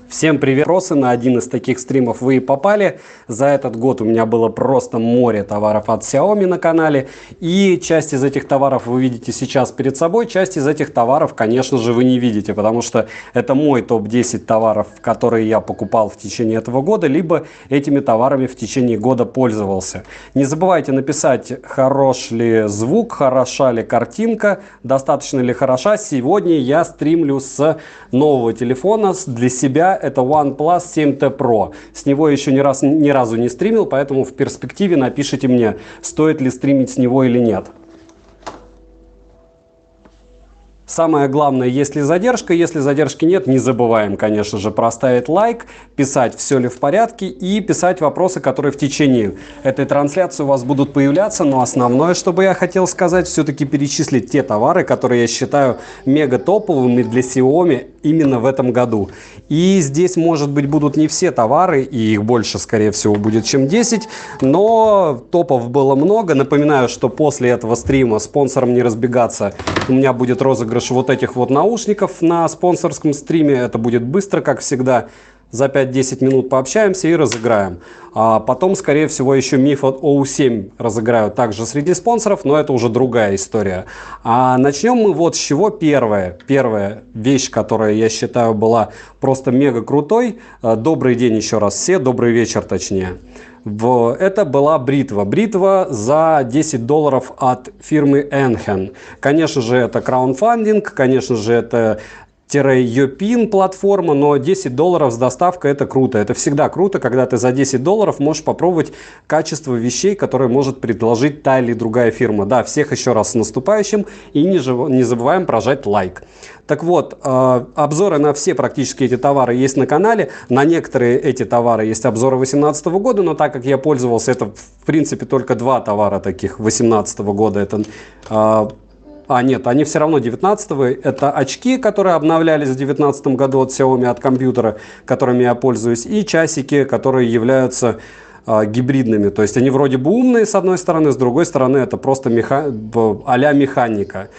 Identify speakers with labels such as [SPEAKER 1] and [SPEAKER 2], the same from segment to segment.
[SPEAKER 1] Всем привет! Вопросы на один из таких стримов вы и попали. За этот год у меня было просто море товаров от Xiaomi на канале. И часть из этих товаров вы видите сейчас перед собой. Часть из этих товаров, конечно же, вы не видите, потому что это мой топ-10 товаров, которые я покупал в течение этого года, либо этими товарами в течение года пользовался. Не забывайте написать, хорош ли звук, хороша ли картинка, достаточно ли хороша. Сегодня я стримлю с нового телефона для себя. Это OnePlus 7T Pro. С него еще ни разу не стримил, поэтому в перспективе напишите мне, стоит ли стримить с него или нет. Самое главное, есть ли задержка. Если задержки нет, не забываем, конечно же, проставить лайк, писать, все ли в порядке, и писать вопросы, которые в течение этой трансляции у вас будут появляться. Но основное, что бы я хотел сказать, все-таки перечислить те товары, которые я считаю мега топовыми для Xiaomi именно в этом году. И здесь, может быть, будут не все товары, и их больше, скорее всего, будет, чем 10, но топов было много. Напоминаю, что после этого стрима, спонсором не разбегаться, у меня будет розыгрыш вот этих вот наушников на спонсорском стриме. Это будет быстро, как всегда. За 5-10 минут пообщаемся и разыграем. А потом, скорее всего, еще Mi Fold O7 разыграю также среди спонсоров, но это уже другая история. А начнем мы вот с чего. Первая вещь, которая, я считаю, была просто мега крутой. Добрый день еще раз все, добрый вечер точнее. Это была бритва. Бритва за $10 от фирмы Enhen. Конечно же, это краундфандинг, конечно же, это Yopin платформа, но $10 с доставкой — это круто. Это всегда круто, когда ты за $10 можешь попробовать качество вещей, которые может предложить та или другая фирма. Да, всех еще раз с наступающим, и не забываем прожать лайк. Так вот, обзоры на все практически эти товары есть на канале. На некоторые эти товары есть обзоры 2018 года, но так как я пользовался, это в принципе только два товара таких 2018 года. Это нет, они все равно 19-го. Это очки, которые обновлялись в 2019 году от Xiaomi, от компьютера, которыми я пользуюсь, и часики, которые являются гибридными. То есть они вроде бы умные с одной стороны, с другой стороны это просто а-ля механика.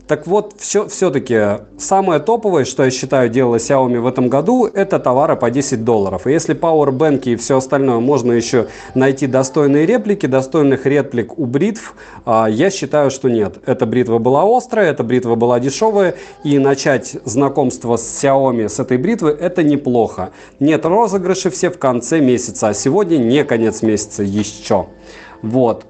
[SPEAKER 1] Так вот, все-таки самое топовое, что я считаю делала Xiaomi в этом году, это товары по $10. И если пауэрбэнки и все остальное можно еще найти достойные реплики, достойных реплик у бритв, я считаю, что нет. Эта бритва была острая, эта бритва была дешевая, и начать знакомство с Xiaomi с этой бритвы — это неплохо. Нет, розыгрыши все в конце месяца, а сегодня не конец месяца еще. Вот.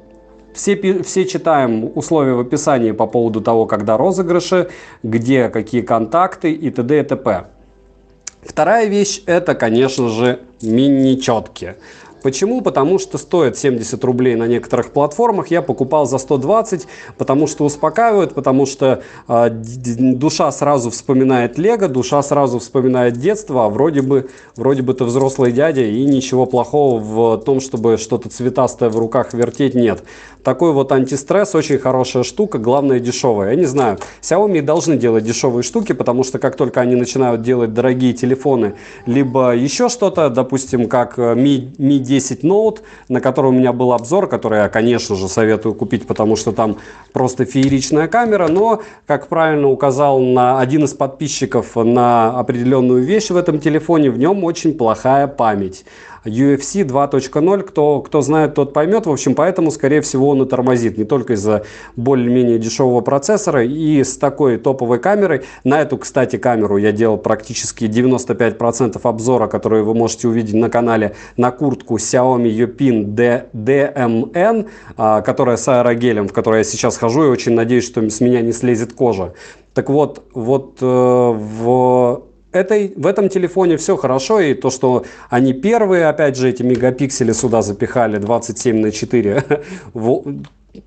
[SPEAKER 1] Все читаем условия в описании по поводу того, когда розыгрыши, где какие контакты и т.д. и т.п. Вторая вещь — это, конечно же, мини-четки. Почему? Потому что стоит 70 рублей на некоторых платформах, я покупал за 120, потому что успокаивают, потому что душа сразу вспоминает Лего, душа сразу вспоминает детство, а вроде бы ты взрослый дядя, и ничего плохого в том, чтобы что-то цветастое в руках вертеть, нет. Такой вот антистресс, очень хорошая штука, главное дешевая. Я не знаю, Xiaomi должны делать дешевые штуки, потому что как только они начинают делать дорогие телефоны, либо еще что-то, допустим, как Mi 10 Note, на который у меня был обзор, который я, конечно же, советую купить, потому что там просто фееричная камера, но, как правильно указал один из подписчиков на определенную вещь в этом телефоне, в нем очень плохая память. UFC 2.0, кто знает, тот поймет. В общем, поэтому, скорее всего, он и тормозит. Не только из-за более-менее дешевого процессора, и с такой топовой камерой. На эту, кстати, камеру я делал практически 95% обзора, которые вы можете увидеть на канале, на куртку Xiaomi Yopin DMN, которая с аэрогелем, в которой я сейчас хожу, и очень надеюсь, что с меня не слезет кожа. Так вот в этом телефоне все хорошо, и то, что они первые, опять же, эти мегапиксели сюда запихали 27×4,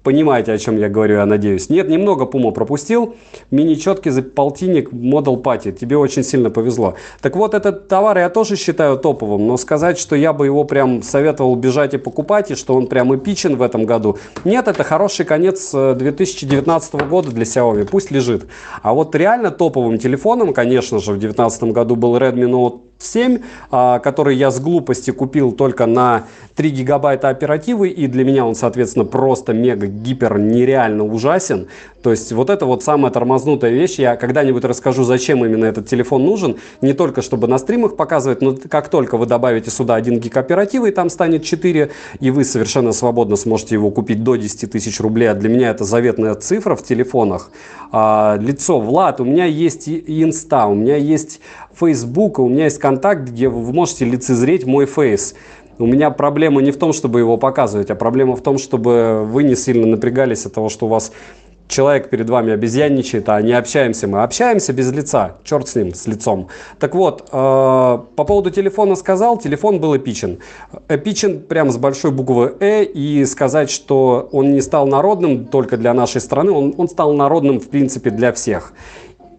[SPEAKER 1] понимаете, о чем я говорю, я надеюсь. Нет, немного Puma пропустил. Мини-четки за полтинник Model Patty. Тебе очень сильно повезло. Так вот, этот товар я тоже считаю топовым, но сказать, что я бы его прям советовал бежать и покупать, и что он прям эпичен в этом году. Нет, это хороший конец 2019 года для Xiaomi. Пусть лежит. А вот реально топовым телефоном, конечно же, в 2019 году был Redmi Note 7, который я с глупости купил только на 3 гигабайта оперативы, и для меня он, соответственно, просто мега гипер нереально ужасен. То есть вот это вот самая тормознутая вещь. Я когда-нибудь расскажу, зачем именно этот телефон нужен. Не только чтобы на стримах показывать, но как только вы добавите сюда 1 гиг оперативы, и там станет 4, и вы совершенно свободно сможете его купить до 10 тысяч рублей. А для меня это заветная цифра в телефонах. Лицо, Влад, у меня есть и Инста, у меня есть Facebook, у меня есть контакт, где вы можете лицезреть мой фейс. У меня проблема не в том, чтобы его показывать, а проблема в том, чтобы вы не сильно напрягались от того, что у вас человек перед вами обезьянничает, а не общаемся. Мы общаемся без лица. Черт с ним, с лицом. Так вот, по поводу телефона сказал, телефон был эпичен. Эпичен прям с большой буквы «Э», и сказать, что он не стал народным только для нашей страны, он стал народным, в принципе, для всех.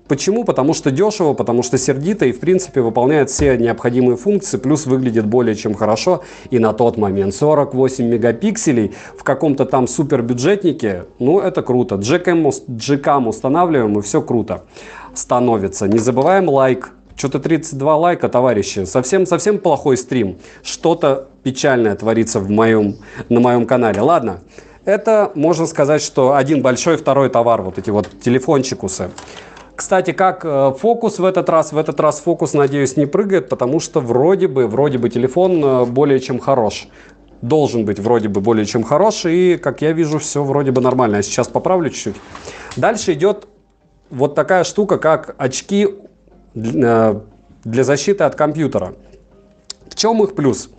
[SPEAKER 1] Почему? Потому что дешево, потому что сердито и, в принципе, выполняет все необходимые функции, плюс выглядит более чем хорошо. И на тот момент 48 мегапикселей в каком-то там супербюджетнике, ну, это круто. Джекам устанавливаем, и все круто становится. Не забываем лайк. Что-то 32 лайка, товарищи. Совсем плохой стрим. Что-то печальное творится на моем канале. Ладно. Это, можно сказать, что один большой, второй товар. Вот эти вот телефончикусы. Кстати, как фокус в этот раз? В этот раз фокус, надеюсь, не прыгает, потому что вроде бы телефон более чем хорош. Должен быть вроде бы более чем хорош, и, как я вижу, все вроде бы нормально. Я сейчас поправлю чуть-чуть. Дальше идет вот такая штука, как очки для защиты от компьютера. В чем их плюс?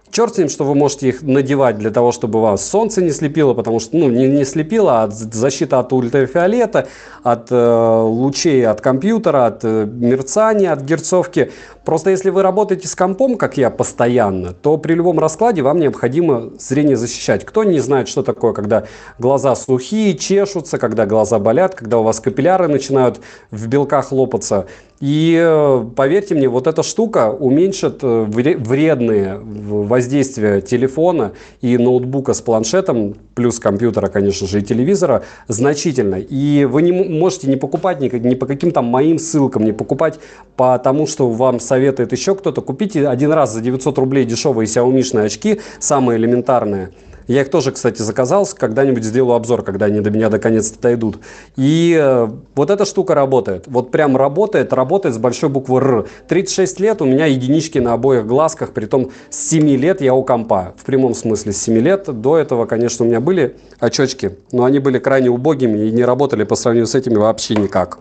[SPEAKER 1] Черт с ним, что вы можете их надевать для того, чтобы вас солнце не слепило, потому что, ну, не слепило, а защита от ультрафиолета, от лучей от компьютера, от мерцания, от герцовки. Просто если вы работаете с компом, как я, постоянно, то при любом раскладе вам необходимо зрение защищать. Кто не знает, что такое, когда глаза сухие, чешутся, когда глаза болят, когда у вас капилляры начинают в белках лопаться. И поверьте мне, вот эта штука уменьшит вредные воздействия телефона и ноутбука с планшетом, плюс компьютера, конечно же, и телевизора, значительно. И вы не можете не покупать ни по каким там моим ссылкам, не покупать по тому, что вам советует еще кто-то. Купите один раз за 900 рублей дешевые Xiaomi-шные очки, самые элементарные. Я их тоже, кстати, заказал, когда-нибудь сделаю обзор, когда они до меня наконец-то дойдут. И вот эта штука работает. Вот прям работает с большой буквы «Р». 36 лет, у меня единички на обоих глазках, притом с 7 лет я у компа. В прямом смысле с 7 лет. До этого, конечно, у меня были очечки, но они были крайне убогими и не работали по сравнению с этими вообще никак.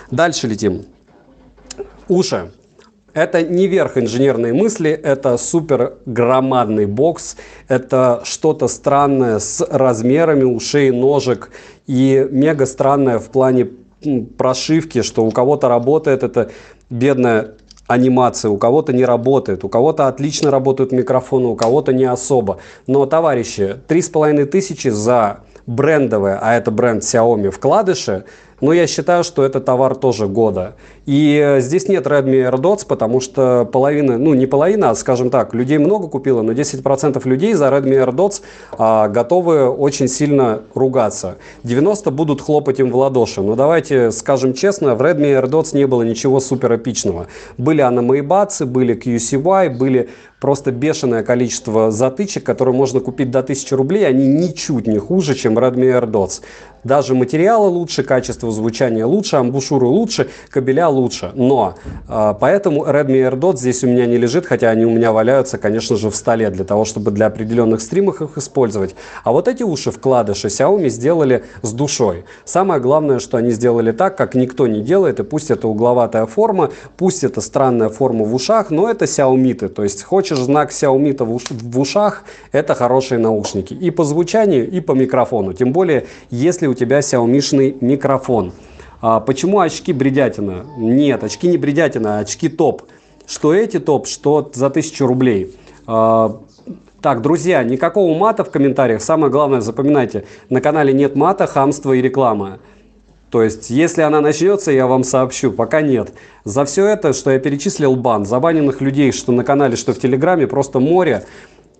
[SPEAKER 1] Дальше летим. Уши. Это не верх инженерной мысли, это супер громадный бокс, это что-то странное с размерами ушей, ножек и мега странное в плане прошивки, что у кого-то работает эта бедная анимация, у кого-то не работает, у кого-то отлично работают микрофоны, у кого-то не особо. Но, товарищи, 3500 за брендовое, а это бренд Xiaomi, вкладыши, но я считаю, что это товар тоже года. И здесь нет Redmi AirDots, потому что половина, ну не половина, а скажем так, людей много купило, но 10% людей за Redmi AirDots готовы очень сильно ругаться. 90 будут хлопать им в ладоши. Но давайте скажем честно, в Redmi AirDots не было ничего супер эпичного. Были аномейбацы, были QCY, были просто бешеное количество затычек, которые можно купить до 1000 рублей. Они ничуть не хуже, чем Redmi AirDots. Даже материалы лучше, качество звучания лучше, амбушюры лучше, кабеля лучше. Но поэтому Redmi AirDots здесь у меня не лежит, хотя они у меня валяются, конечно же, в столе для того, чтобы для определенных стримов их использовать. А вот эти уши вкладыши Xiaomi сделали с душой. Самое главное, что они сделали так, как никто не делает, и пусть это угловатая форма, пусть это странная форма в ушах, но это Xiaomi. То есть хочешь знак Xiaomi в ушах, это хорошие наушники. И по звучанию, и по микрофону. Тем более, если у тебя Xiaomi-шный микрофон. Почему очки бредятина? Нет, очки не бредятина, а очки топ. Что эти топ, что за 1000 рублей. Так, друзья, никакого мата в комментариях. Самое главное, запоминайте, на канале нет мата, хамства и рекламы. То есть, если она начнется, я вам сообщу, пока нет. За все это, что я перечислил, бан. Забаненных людей, что на канале, что в Телеграме, просто море.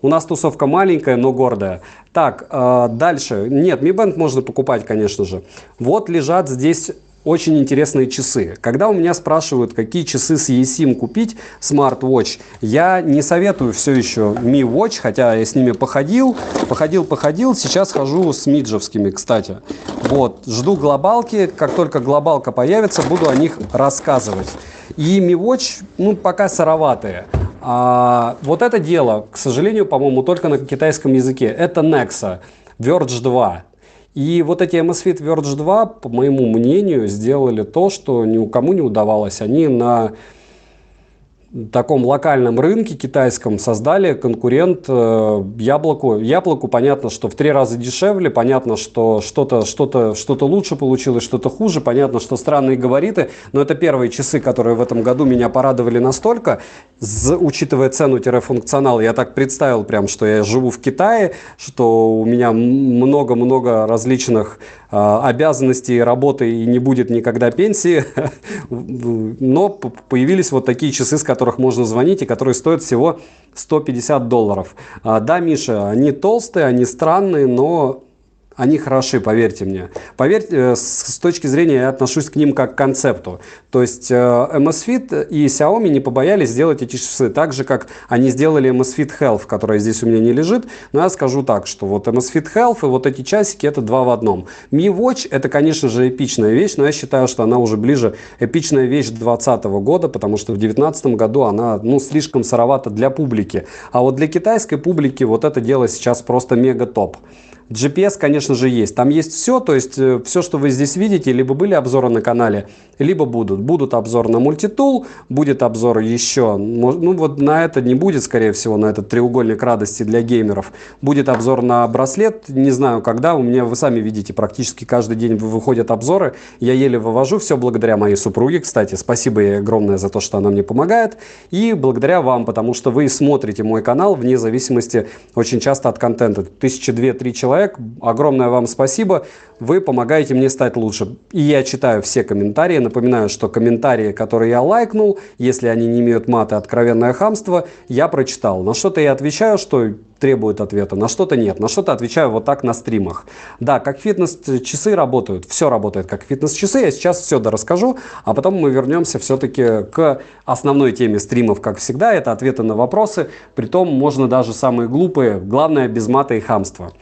[SPEAKER 1] У нас тусовка маленькая, но гордая. Так, дальше. Нет, Mi Band можно покупать, конечно же. Вот лежат здесь очень интересные часы. Когда у меня спрашивают, какие часы с eSIM купить, смарт-вотч, я не советую все еще Mi Watch, хотя я с ними походил, сейчас хожу с миджевскими, кстати. Вот, жду глобалки, как только глобалка появится, буду о них рассказывать. И Mi Watch, ну, пока сыроватые. А вот это дело, к сожалению, по-моему, только на китайском языке. Это Nexa Verge 2. И вот эти Amazfit Verge 2, по моему мнению, сделали то, что никому не удавалось. Они на таком локальном рынке китайском создали конкурент Яблоку. Яблоку понятно, что в 3 раза дешевле, понятно, что что-то лучше получилось, что-то хуже, понятно, что странные габариты, но это первые часы, которые в этом году меня порадовали настолько, учитывая цену-функционал. Я так представил прям, что я живу в Китае, что у меня много-много различных обязанностей, работы и не будет никогда пенсии, но появились вот такие часы, с которых можно звонить и которые стоят всего $150. Да, Миша, они толстые, они странные, но они хороши, поверьте мне. Поверьте, с точки зрения я отношусь к ним как к концепту. То есть Amazfit и Xiaomi не побоялись сделать эти часы так же, как они сделали Amazfit Health, которая здесь у меня не лежит. Но я скажу так, что вот Amazfit Health и вот эти часики это 2 в 1. Mi Watch это, конечно же, эпичная вещь, но я считаю, что она уже ближе эпичная вещь 2020 года, потому что в 2019 году она, ну, слишком сыровата для публики. А вот для китайской публики вот это дело сейчас просто мега топ. GPS, конечно же, есть. Там есть все, то есть все, что вы здесь видите, либо были обзоры на канале, либо будут. Будут обзоры на мультитул, будет обзор еще, ну вот на это не будет, скорее всего, на этот треугольник радости для геймеров. Будет обзор на браслет, не знаю когда, у меня, вы сами видите, практически каждый день выходят обзоры. Я еле вывожу, все благодаря моей супруге, кстати, спасибо ей огромное за то, что она мне помогает. И благодаря вам, потому что вы смотрите мой канал вне зависимости очень часто от контента. 1002-3 человека. Огромное вам спасибо. Вы помогаете мне стать лучше. И я читаю все комментарии. Напоминаю, что комментарии, которые я лайкнул, если они не имеют мата и откровенное хамство, я прочитал. На что-то я отвечаю, что требует ответа, на что-то нет. На что-то отвечаю вот так на стримах. Да, как фитнес-часы работают. Все работает как фитнес-часы. Я сейчас все расскажу, а потом мы вернемся все-таки к основной теме стримов, как всегда. Это ответы на вопросы. Притом можно даже самые глупые. Главное, без мата и хамства.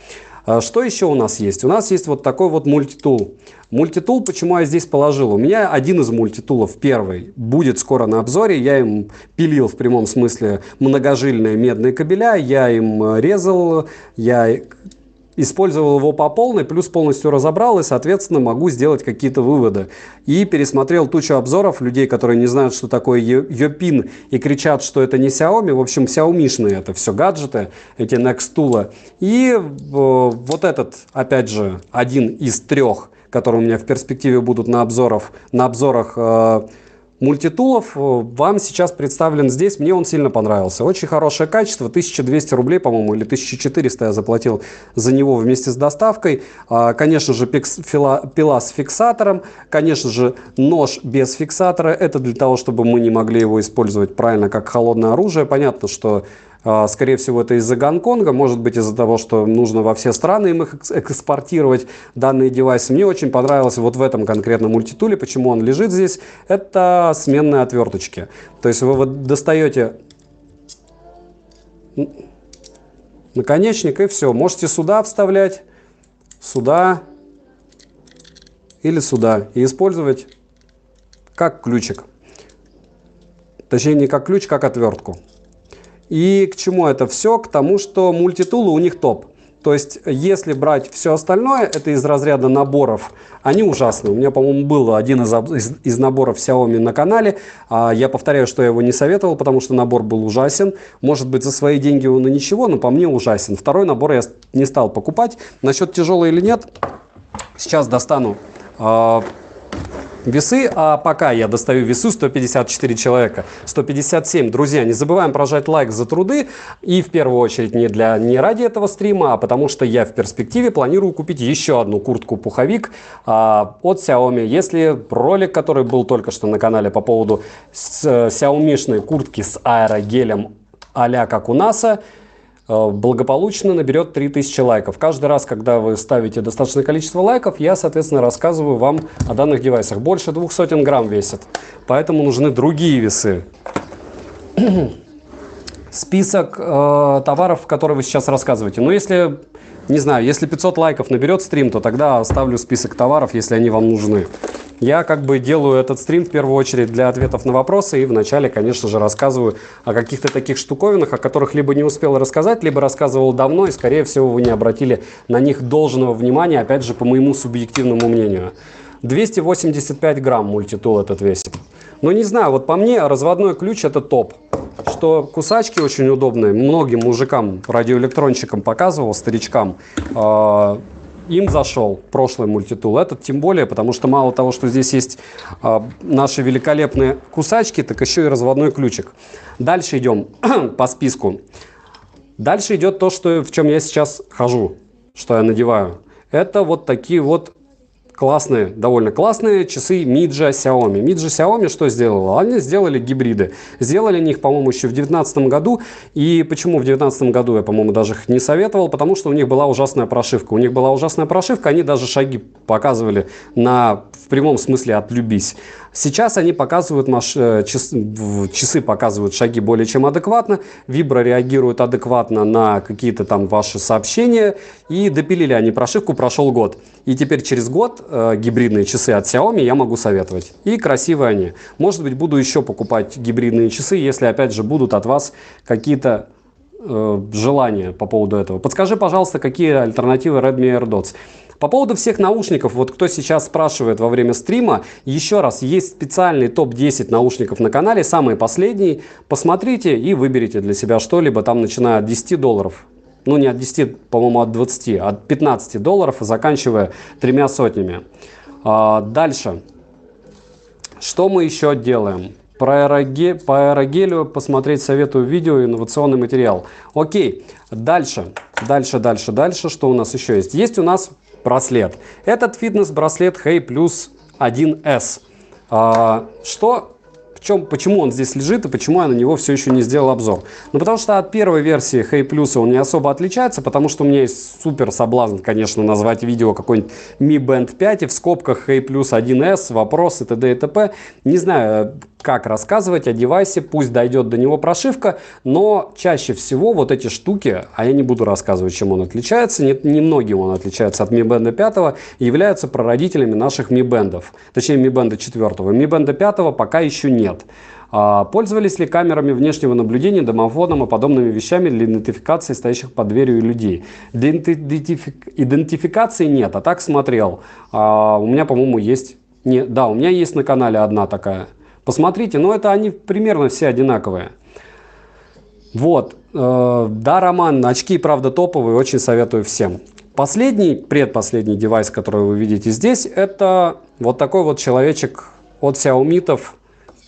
[SPEAKER 1] Что еще у нас есть? У нас есть вот такой вот мультитул. Мультитул, почему я здесь положил? У меня один из мультитулов, первый, будет скоро на обзоре. Я им пилил в прямом смысле многожильные медные кабеля, я им резал, я использовал его по полной, плюс полностью разобрал и, соответственно, могу сделать какие-то выводы. И пересмотрел тучу обзоров людей, которые не знают, что такое Йопин и кричат, что это не Xiaomi. В общем, Xiaomi-шные это все гаджеты, эти Nexttool. И вот этот, опять же, один из 3, которые у меня в перспективе будут на обзорах мультитулов, вам сейчас представлен здесь. Мне он сильно понравился. Очень хорошее качество. 1200 рублей, по-моему, или 1400 я заплатил за него вместе с доставкой. Конечно же, пила с фиксатором. Конечно же, нож без фиксатора. Это для того, чтобы мы не могли его использовать правильно как холодное оружие. Понятно, что скорее всего, это из-за Гонконга, может быть, из-за того, что нужно во все страны им их экспортировать, данные девайсы. Мне очень понравилось вот в этом конкретном мультитуле, почему он лежит здесь, это сменные отверточки. То есть вы вот достаете наконечник и все. Можете сюда вставлять, сюда или сюда. И использовать как ключик. Точнее, не как ключ, как отвертку. И к чему это все? К тому, что мультитулы у них топ. То есть, если брать все остальное, это из разряда наборов, они ужасные. У меня, по-моему, был один из наборов Xiaomi на канале. Я повторяю, что я его не советовал, потому что набор был ужасен. Может быть, за свои деньги он и ничего, но по мне ужасен. Второй набор я не стал покупать. Насчет тяжелый или нет, сейчас достану весы, а пока я достаю весы 154 человека, 157. Друзья, не забываем прожать лайк за труды. И в первую очередь не ради этого стрима, а потому что я в перспективе планирую купить еще одну куртку-пуховик от Xiaomi. Если ролик, который был только что на канале по поводу Xiaomi-шной куртки с аэрогелем а-ля как у НАСА, благополучно наберет 3000 лайков. Каждый раз, когда вы ставите достаточное количество лайков, я, соответственно, рассказываю вам о данных девайсах. Больше 200 грамм весит, поэтому нужны другие весы. Список товаров, которые вы сейчас рассказываете. Но если, не знаю, если 500 лайков наберет стрим, то тогда оставлю список товаров, если они вам нужны. Я как бы делаю этот стрим в первую очередь для ответов на вопросы и вначале, конечно же, рассказываю о каких-то таких штуковинах, о которых либо не успел рассказать, либо рассказывал давно, и, скорее всего, вы не обратили на них должного внимания, опять же, по моему субъективному мнению. 285 грамм мультитул этот весит. Но не знаю, вот по мне разводной ключ это топ. Что кусачки очень удобные, многим мужикам, радиоэлектронщикам показывал, старичкам, им зашел прошлый мультитул. Этот тем более, потому что мало того, что здесь есть наши великолепные кусачки, так еще и разводной ключик. Дальше идем по списку. Дальше идет то, что, в чем я сейчас хожу, что я надеваю. Это вот такие вот классные, довольно классные часы Midja Xiaomi. Midja Xiaomi что сделала? Они сделали гибриды. Сделали они их, по-моему, еще в 2019 году. И почему в 2019 году я, по-моему, даже их не советовал? Потому что у них была ужасная прошивка. У них была ужасная прошивка, они даже шаги показывали в прямом смысле «отлюбись». Сейчас они показывают, часы показывают шаги более чем адекватно, Vibra реагирует адекватно на какие-то там ваши сообщения, и допилили они прошивку, прошел год. И теперь через год гибридные часы от Xiaomi я могу советовать. И красивые они. Может быть, буду еще покупать гибридные часы, если опять же будут от вас какие-то желания по поводу этого. Подскажи, пожалуйста, какие альтернативы Redmi AirDots. По поводу всех наушников, вот кто сейчас спрашивает во время стрима, еще раз, есть специальный топ-10 наушников на канале, самый последний. Посмотрите и выберите для себя что-либо, там начиная от $10. Ну, не от 10, по-моему, от 20, от $15, заканчивая 300. Дальше. Что мы еще делаем? По аэрогелю посмотреть советую видео, инновационный материал. Окей, дальше. Что у нас еще есть? Есть у нас браслет. Этот фитнес-браслет Hey Plus 1S. Почему он здесь лежит и почему я на него все еще не сделал обзор? Ну, потому что от первой версии Hey Plus он не особо отличается, потому что у меня есть супер соблазн, конечно, назвать видео какой-нибудь Mi Band 5 и в скобках Hey Plus 1S, вопросы, т.д. и т.п. Не знаю, как рассказывать о девайсе, пусть дойдет до него прошивка, но чаще всего вот эти штуки, а я не буду рассказывать, чем он отличается, немногим он отличается от Mi Band 5, являются прародителями наших Mi Band, точнее Mi Band 4. Mi Band 5 пока еще нет. Пользовались ли камерами внешнего наблюдения, домофоном и подобными вещами для идентификации стоящих под дверью людей? Для идентификации нет, а так смотрел. У меня, по-моему, есть... Да, у меня есть на канале одна такая. Посмотрите, но это они примерно все одинаковые. Вот. Да, Роман, очки, правда, топовые, очень советую всем. Предпоследний девайс, который вы видите здесь, это вот такой вот человечек от Xiaomi,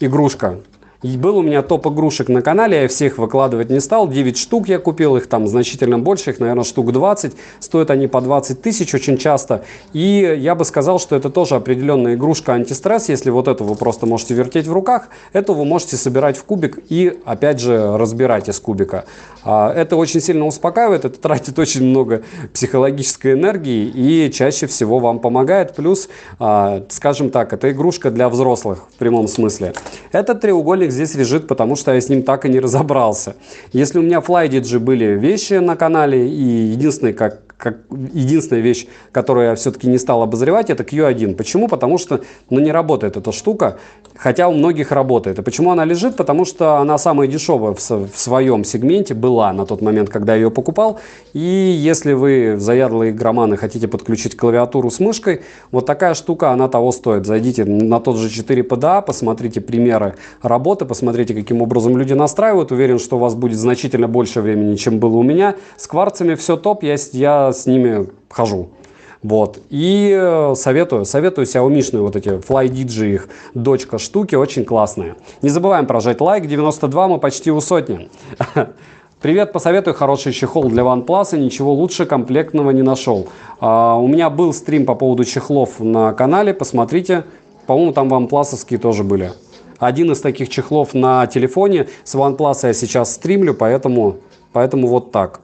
[SPEAKER 1] игрушка. И был у меня топ игрушек на канале, я всех выкладывать не стал, 9 штук я купил, их там значительно больше, их, наверное, штук 20, стоят они по 20 тысяч очень часто, и я бы сказал, что это тоже определенная игрушка антистресс, если вот эту вы просто можете вертеть в руках, эту вы можете собирать в кубик и, опять же, разбирать из кубика. Это очень сильно успокаивает, это тратит очень много психологической энергии и чаще всего вам помогает, плюс, скажем так, это игрушка для взрослых в прямом смысле. Этот треугольник здесь лежит, потому что я с ним так и не разобрался. Если у меня FlyDigi были вещи на канале, и единственная вещь, которую я все-таки не стал обозревать, это Q1. Почему? Потому что не работает эта штука, хотя у многих работает. И почему она лежит? Потому что она самая дешевая в своем сегменте была на тот момент, когда я ее покупал. И если вы заядлые игроманы хотите подключить клавиатуру с мышкой, вот такая штука, она того стоит. Зайдите на тот же 4PDA, посмотрите примеры работы, посмотрите, каким образом люди настраивают. Уверен, что у вас будет значительно больше времени, чем было у меня. С кварцами все топ, я с ними хожу. Вот. И советую Xiaomi-шные вот эти FlyDigi, их дочка штуки, очень классные. Не забываем прожать лайк, 92, мы почти у сотни. Привет, посоветую хороший чехол для OnePlus, ничего лучше комплектного не нашел. У меня был стрим по поводу чехлов на канале, посмотрите, по-моему, там OnePlus-овские тоже были. Один из таких чехлов на телефоне, с OnePlus я сейчас стримлю, поэтому
[SPEAKER 2] Поэтому вот так.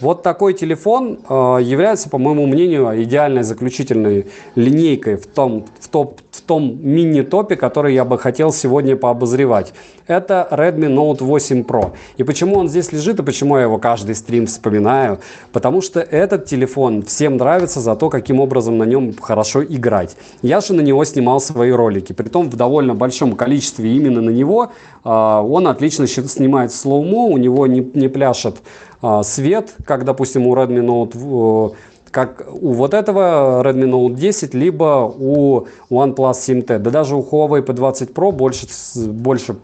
[SPEAKER 2] Вот такой телефон является, по моему мнению, идеальной заключительной линейкой в том мини-топе, который я бы хотел сегодня пообозревать. Это Redmi Note 8 Pro. И почему он здесь лежит, и почему я его каждый стрим вспоминаю? Потому что этот телефон всем нравится за то, каким образом на нем хорошо играть. Я же на него снимал свои ролики, притом в довольно большом количестве именно на него. Он отлично снимает слоумо, у него не пляшет свет, как, допустим, у Redmi Note, как у вот этого Redmi Note 10, либо у OnePlus 7T. Да даже у Huawei P20 Pro больше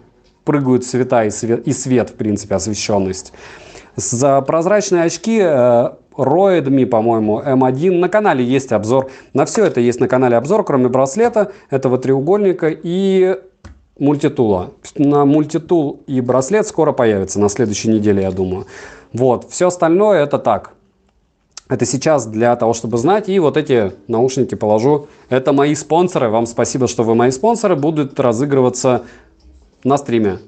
[SPEAKER 2] прыгают цвета и свет, в принципе, освещенность. За прозрачные очки Roedmi, по-моему, M1. На канале есть обзор. На все это есть на канале обзор, кроме браслета, этого треугольника и мультитула. На мультитул и браслет скоро появится, на следующей неделе, я думаю. Вот, все остальное это так. Это сейчас для того, чтобы знать. И вот эти наушники положу. Это мои спонсоры. Вам спасибо, что вы мои спонсоры. Будут разыгрываться на стриме.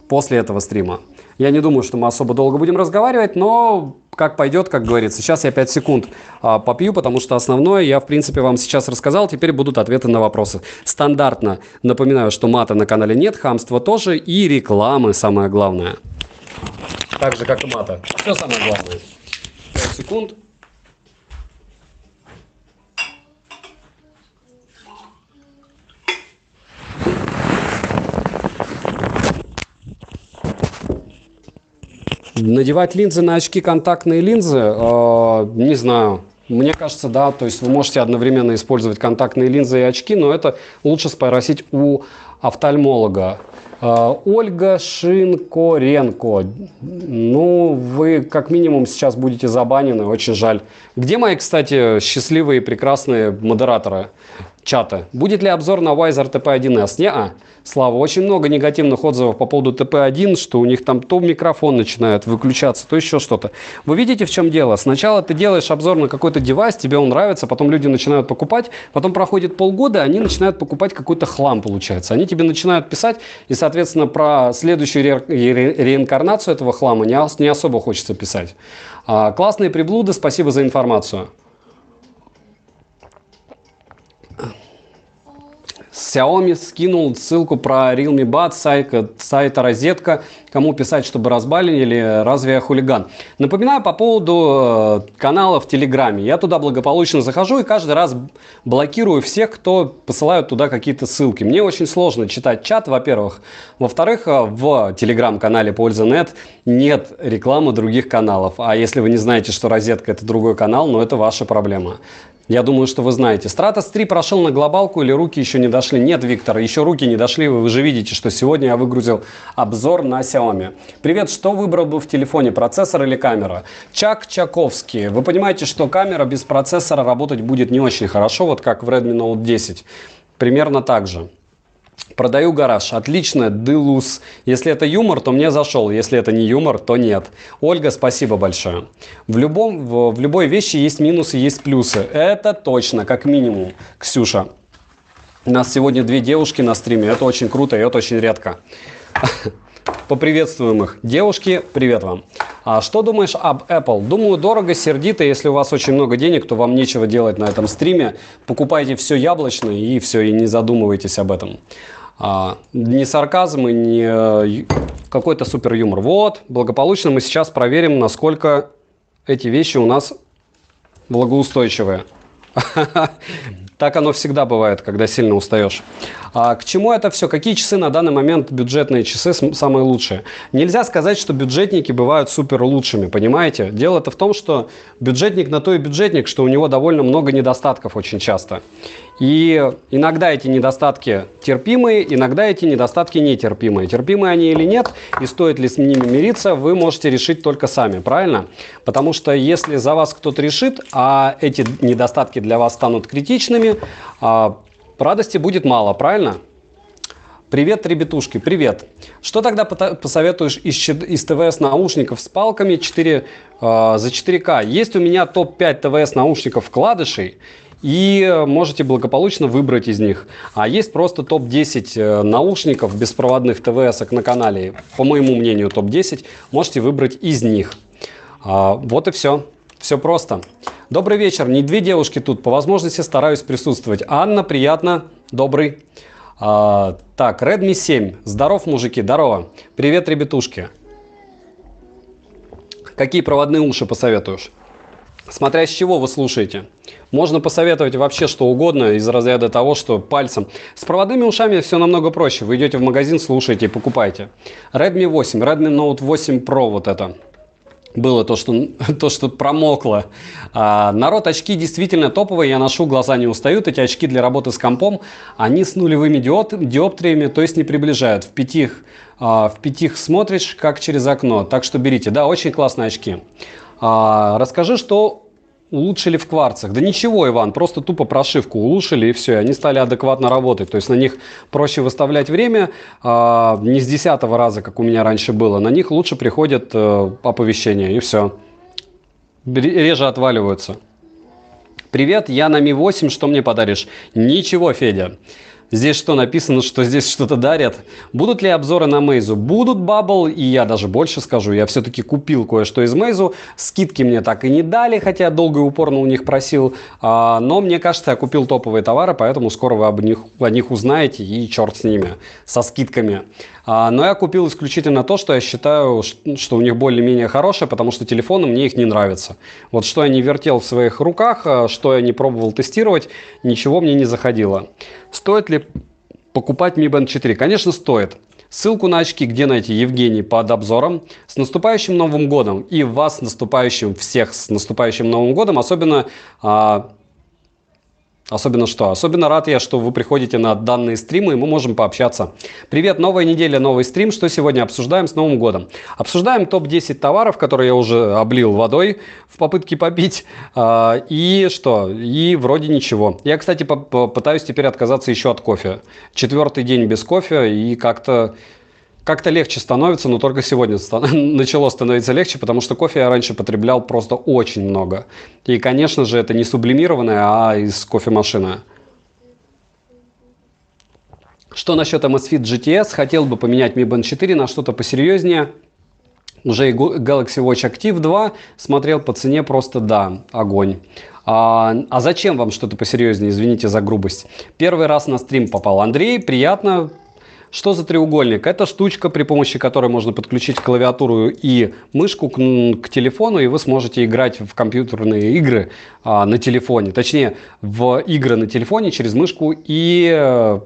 [SPEAKER 2] После этого стрима. Я не думаю, что мы особо долго будем разговаривать, но как пойдет, как говорится. Сейчас я 5 секунд попью, потому что основное я, в принципе, вам сейчас рассказал. Теперь будут ответы на вопросы. Стандартно напоминаю, что мата на канале нет, хамства тоже и рекламы самое главное. Так же, как и мата. Все самое главное. 5 секунд. Надевать линзы на очки, контактные линзы, не знаю. Мне кажется, да, то есть вы можете одновременно использовать контактные линзы и очки, но это лучше спросить у офтальмолога. Ольга Шинкоренко. Ну, вы как минимум сейчас будете забанены, очень жаль. Где мои, кстати, счастливые и прекрасные модераторы чата? Будет ли обзор на Wiser TP1S? Не-а. Слава, очень много негативных отзывов по поводу TP1, что у них там то микрофон начинает выключаться, то еще что-то. Вы видите, в чем дело? Сначала ты делаешь обзор на какой-то девайс, тебе он нравится, потом люди начинают покупать, потом проходит полгода, они начинают покупать какой-то хлам, получается. Они тебе начинают писать, и, соответственно, про следующую реинкарнацию этого хлама не особо хочется писать. Классные приблуды, спасибо за информацию. Xiaomi скинул ссылку про Realme Buds, сайта розетка. Кому писать, чтобы разбанили, разве я хулиган? Напоминаю по поводу канала в Телеграме. Я туда благополучно захожу и каждый раз блокирую всех, кто посылают туда какие-то ссылки. Мне очень сложно читать чат, во-первых. Во-вторых, в Телеграм-канале Польза.нет нет рекламы других каналов. А если вы не знаете, что розетка это другой канал, ну это ваша проблема. Я думаю, что вы знаете. Stratos 3 прошел на глобалку или руки еще не дошли? Нет, Виктор, еще руки не дошли. Вы же видите, что сегодня я выгрузил обзор на Xiaomi. Привет, что выбрал бы в телефоне, процессор или камера? Чаковский. Вы понимаете, что камера без процессора работать будет не очень хорошо, вот как в Redmi Note 10. Примерно так же. Продаю гараж. Отлично, Делус. Если это юмор, то мне зашел. Если это не юмор, то нет. Ольга, спасибо большое. В любой вещи есть минусы, есть плюсы. Это точно, как минимум. Ксюша. У нас сегодня 2 девушки на стриме. Это очень круто и это очень редко. Поприветствуем их. Девушки, привет вам. А что думаешь об Apple? Думаю, дорого, сердито. Если у вас очень много денег, то вам нечего делать на этом стриме. Покупайте все яблочное и все, и не задумывайтесь об этом. Не сарказм и не какой-то супер юмор. Вот, благополучно мы сейчас проверим, насколько эти вещи у нас влагоустойчивые. Так оно всегда бывает, когда сильно устаешь. К чему это все? Какие часы на данный момент бюджетные часы самые лучшие? Нельзя сказать, что бюджетники бывают супер лучшими, понимаете? Дело-то в том, что бюджетник на то и бюджетник, что у него довольно много недостатков очень часто. И иногда эти недостатки терпимые, иногда эти недостатки нетерпимые. Терпимые они или нет, и стоит ли с ними мириться, вы можете решить только сами, правильно? Потому что если за вас кто-то решит, а эти недостатки для вас станут критичными, радости будет мало, правильно? Привет, ребятушки, привет. Что тогда посоветуешь из ТВС наушников с палками за 4К? Есть у меня топ-5 ТВС наушников вкладышей. и можете благополучно выбрать из них. А есть просто топ-10 наушников беспроводных ТВС на канале. По моему мнению, топ-10. Можете выбрать из них. Вот и все. Все просто. Добрый вечер. Не две девушки тут. По возможности стараюсь присутствовать. Анна, приятно. Добрый. Так, Redmi 7. Здоров, мужики. Здорово. Привет, ребятушки. Какие проводные уши посоветуешь? Смотря с чего вы слушаете. Можно посоветовать вообще что угодно из разряда того, что пальцем. С проводными ушами все намного проще. Вы идете в магазин, слушаете и покупаете. Redmi 8, Redmi Note 8 Pro вот это. Было то, что промокло. Народ, очки действительно топовые, я ношу, глаза не устают. Эти очки для работы с компом, они с нулевыми диоптриями, то есть не приближают. В пятих смотришь, как через окно. Так что берите. Да, очень классные очки. Расскажи, что улучшили в кварцах. Да ничего, Иван, просто тупо прошивку улучшили и все. Они стали адекватно работать. То есть на них проще выставлять время. Не с 10-го раза, как у меня раньше было. На них лучше приходят оповещения и все. Реже отваливаются. Привет, я на Mi 8. Что мне подаришь? Ничего, Федя. Здесь что написано, что здесь что-то дарят? Будут ли обзоры на Meizu? Будут, Bubble, и я даже больше скажу. Я все-таки купил кое-что из Meizu. Скидки мне так и не дали, хотя я долго и упорно у них просил. Но мне кажется, я купил топовые товары, поэтому скоро вы о них узнаете, и черт с ними, со скидками. Но я купил исключительно то, что я считаю, что у них более-менее хорошее, потому что телефоны мне их не нравятся. Вот что я не вертел в своих руках, что я не пробовал тестировать, ничего мне не заходило. Стоит ли покупать Mi Band 4? Конечно, стоит. Ссылку на очки, где найти, Евгений, под обзором. С наступающим Новым годом! И вас с наступающим, всех с наступающим Новым годом. Особенно что? Особенно рад я, что вы приходите на данные стримы, и мы можем пообщаться. Привет, новая неделя, новый стрим. Что сегодня обсуждаем с Новым годом? Обсуждаем топ-10 товаров, которые я уже облил водой в попытке попить. И что? И вроде ничего. Я, кстати, пытаюсь теперь отказаться еще от кофе. 4-й день без кофе, и как-то легче становится, но только сегодня начало становиться легче, потому что кофе я раньше потреблял просто очень много. И, конечно же, это не сублимированное, а из кофемашины. Что насчет Amazfit GTS? Хотел бы поменять Mi Band 4 на что-то посерьезнее. Уже и Galaxy Watch Active 2 смотрел по цене, просто да, огонь. А зачем вам что-то посерьезнее? Извините за грубость. Первый раз на стрим попал Андрей, приятно. Что за треугольник? Это штучка, при помощи которой можно подключить клавиатуру и мышку к телефону, и вы сможете играть в компьютерные игры на телефоне. Точнее, в игры на телефоне через мышку и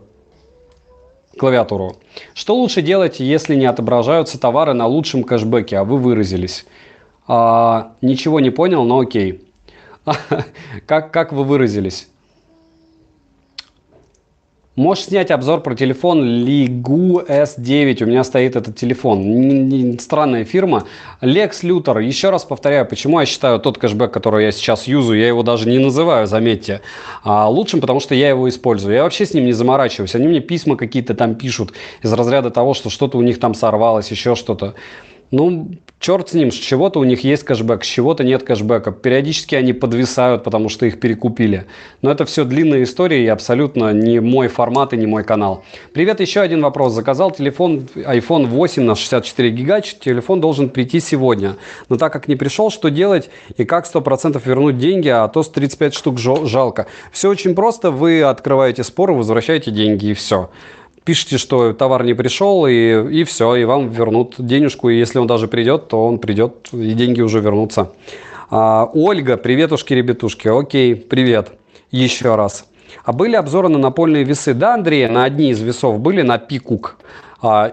[SPEAKER 2] клавиатуру. Что лучше делать, если не отображаются товары на лучшем кэшбэке, а вы выразились? Ничего не понял, но окей. Как вы выразились? Можешь снять обзор про телефон Ligu S9. У меня стоит этот телефон. Странная фирма. Lex Luthor. Еще раз повторяю, почему я считаю тот кэшбэк, который я сейчас юзаю, я его даже не называю, заметьте, лучшим, потому что я его использую. Я вообще с ним не заморачиваюсь. Они мне письма какие-то там пишут из разряда того, что что-то у них там сорвалось, еще что-то. Ну, черт с ним, с чего-то у них есть кэшбэк, с чего-то нет кэшбэка. Периодически они подвисают, потому что их перекупили. Но это все длинная история и абсолютно не мой формат и не мой канал. Привет, еще один вопрос. Заказал телефон iPhone 8 на 64 гига. Телефон должен прийти сегодня. Но так как не пришел, что делать и как 100% вернуть деньги, а то с 35 штук жалко. Все очень просто. Вы открываете спор, возвращаете деньги и все. Пишите, что товар не пришел, и все, и вам вернут денежку. И если он даже придет, то он придет, и деньги уже вернутся. Ольга, приветушки-ребятушки. Окей, привет. Еще раз. А были обзоры на напольные весы? Да, Андрей, на одни из весов были, на Пикук.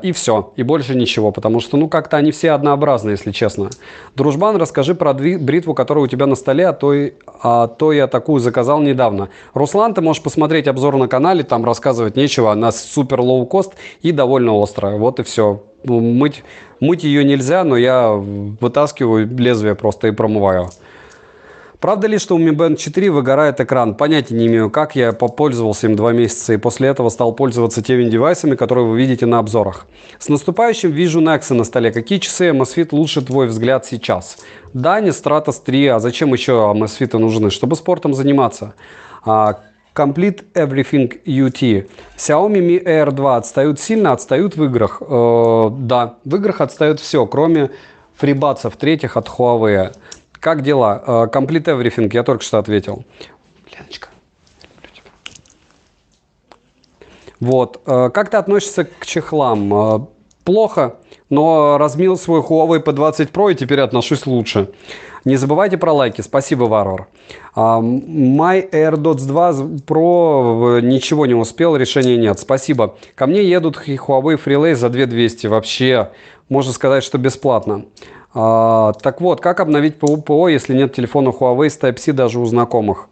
[SPEAKER 2] И все, и больше ничего, потому что, ну, как-то они все однообразные, если честно. Дружбан, расскажи про бритву, которая у тебя на столе, а то я такую заказал недавно. Руслан, ты можешь посмотреть обзор на канале, там рассказывать нечего, она супер лоу-кост и довольно острая, вот и все. Мыть ее нельзя, но я вытаскиваю лезвие просто и промываю. Правда ли, что у Mi Band 4 выгорает экран? Понятия не имею, как. Я попользовался им 2 месяца и после этого стал пользоваться теми девайсами, которые вы видите на обзорах. С наступающим вижу Nexo на столе. Какие часы Amazfit лучше, твой взгляд, сейчас? Дани, Stratos 3. А зачем еще Amazfit нужны? Чтобы спортом заниматься. Complete Everything UT. Xiaomi Mi Air 2 отстают сильно, отстают в играх. Да, в играх отстают все, кроме фрибатсов третьих от Huawei. Как дела? Complete Everything, я только что ответил. Леночка. Вот. Как ты относишься к чехлам? Плохо, но размил свой Huawei P20 Pro и теперь отношусь лучше. Не забывайте про лайки. Спасибо, Варвар. My AirDots 2 Pro ничего не успел, решения нет. Спасибо. Ко мне едут Huawei Freelay за 2200. Вообще, можно сказать, что бесплатно. Так вот, как обновить ПО, если нет телефона Huawei с Type-C даже у знакомых?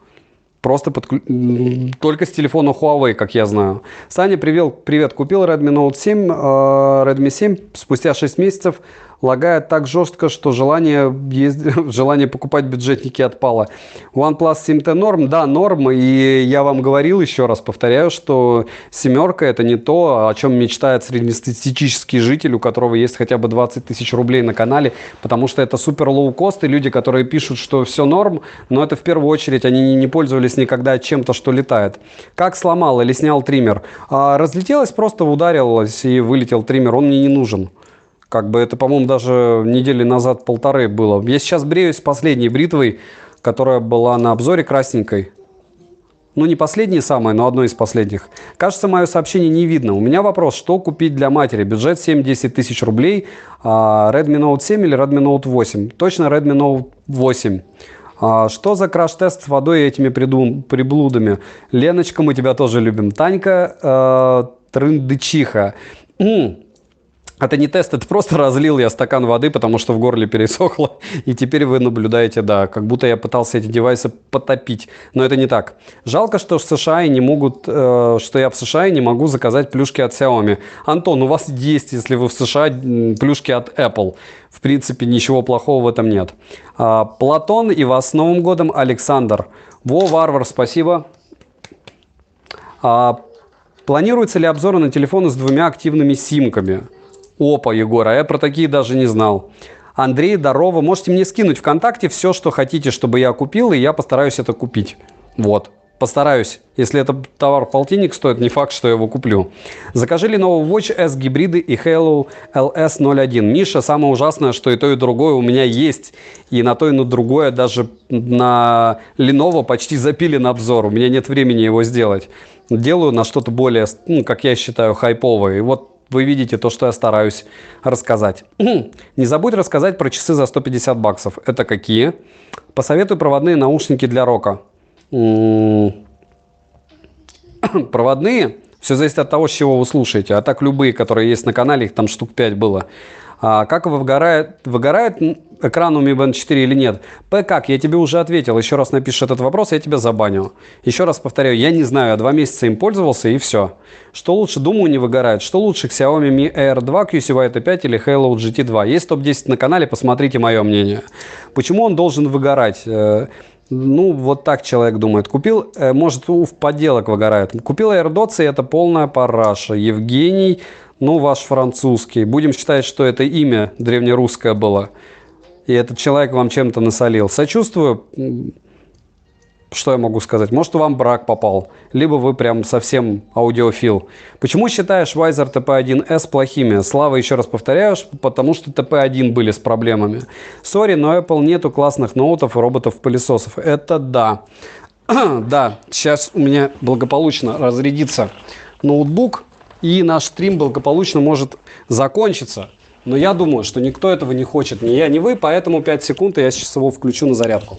[SPEAKER 2] Просто только с телефона Huawei, как я знаю. Саня, привет. Купил Redmi Note 7, Redmi 7 спустя 6 месяцев. Лагает так жестко, что желание покупать бюджетники отпало. OnePlus 7T норм? Да, норм. И я вам говорил, еще раз повторяю, что семерка это не то, о чем мечтает среднестатистический житель, у которого есть хотя бы 20 тысяч рублей на канале, потому что это супер лоу-кост, и люди, которые пишут, что все норм, но это в первую очередь они не пользовались никогда чем-то, что летает. Как сломал или снял триммер? Разлетелось, просто ударилось и вылетел триммер, он мне не нужен. Как бы это, по-моему, даже недели назад полторы было. Я сейчас бреюсь последней бритвой, которая была на обзоре красненькой. Ну, не последней самой, но одной из последних. Кажется, мое сообщение не видно. У меня вопрос, что купить для матери? Бюджет 7-10 тысяч рублей. Redmi Note 7 или Redmi Note 8? Точно Redmi Note 8. Что за краш-тест с водой и этими приблудами? Леночка, мы тебя тоже любим. Танька, трындычиха. Это не тест, это просто разлил я стакан воды, потому что в горле пересохло. И теперь вы наблюдаете, да, как будто я пытался эти девайсы потопить. Но это не так. Жалко, что в США не могут, что я в США и не могу заказать плюшки от Xiaomi. Антон, у вас есть, если вы в США, плюшки от Apple. В принципе, ничего плохого в этом нет. Платон, и вас с Новым годом, Александр. Варвар, спасибо. Планируются ли обзоры на телефоны с двумя активными симками? Опа, Егор, а я про такие даже не знал. Андрей, здорово. Можете мне скинуть ВКонтакте все, что хотите, чтобы я купил, и я постараюсь это купить. Вот. Постараюсь. Если этот товар полтинник стоит, не факт, что я его куплю. Закажи Lenovo Watch S гибриды и Halo LS01. Миша, самое ужасное, что и то, и другое у меня есть. И на то, и на другое даже на Lenovo почти запилен обзор. У меня нет времени его сделать. Делаю на что-то более, как я считаю, хайповое. И вот вы видите то, что я стараюсь рассказать. Не забудь рассказать про часы за 150 баксов. Это какие? Посоветуй проводные наушники для рока. Проводные? Все зависит от того, с чего вы слушаете. А так любые, которые есть на канале, их там штук 5 было. Как выгорает экран у Mi Band 4 или нет? Как? Я тебе уже ответил. Еще раз напишешь этот вопрос, я тебя забаню. Еще раз повторяю, я не знаю, я 2 месяца им пользовался и все. Что лучше, думаю, не выгорает. Что лучше, Xiaomi Mi Air 2, QC T5 или Halo GT2? Есть топ-10 на канале, посмотрите мое мнение. Почему он должен выгорать? Ну, вот так человек думает. Купил, может, в подделок выгорает. Купил AirDots, и это полная параша. Евгений, ну, ваш французский. Будем считать, что это имя древнерусское было. И этот человек вам чем-то насолил. Сочувствую. Что я могу сказать? Может, вам брак попал. Либо вы прям совсем аудиофил. Почему считаешь Wiser TP1S плохими? Слава, еще раз повторяю, потому что TP1 были с проблемами. Сори, но Apple нету классных ноутов и роботов-пылесосов. Это да. Да, сейчас у меня благополучно разрядится ноутбук. И наш стрим благополучно может закончиться. Но я думаю, что никто этого не хочет. Ни я, ни вы. Поэтому 5 секунд, и я сейчас его включу на зарядку.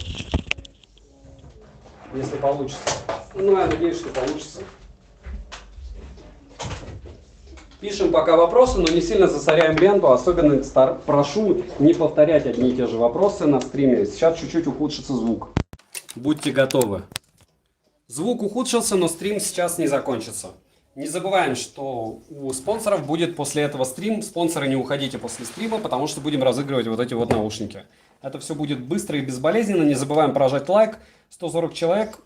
[SPEAKER 2] Если получится. Ну, я надеюсь, что получится. Пишем пока вопросы, но не сильно засоряем ленту. Особенно прошу не повторять одни и те же вопросы на стриме. Сейчас чуть-чуть ухудшится звук. Будьте готовы. Звук ухудшился, но стрим сейчас не закончится. Не забываем, что у спонсоров будет после этого стрим. Спонсоры, не уходите после стрима, потому что будем разыгрывать вот эти вот наушники. Это все будет быстро и безболезненно. Не забываем прожать лайк. 140 человек.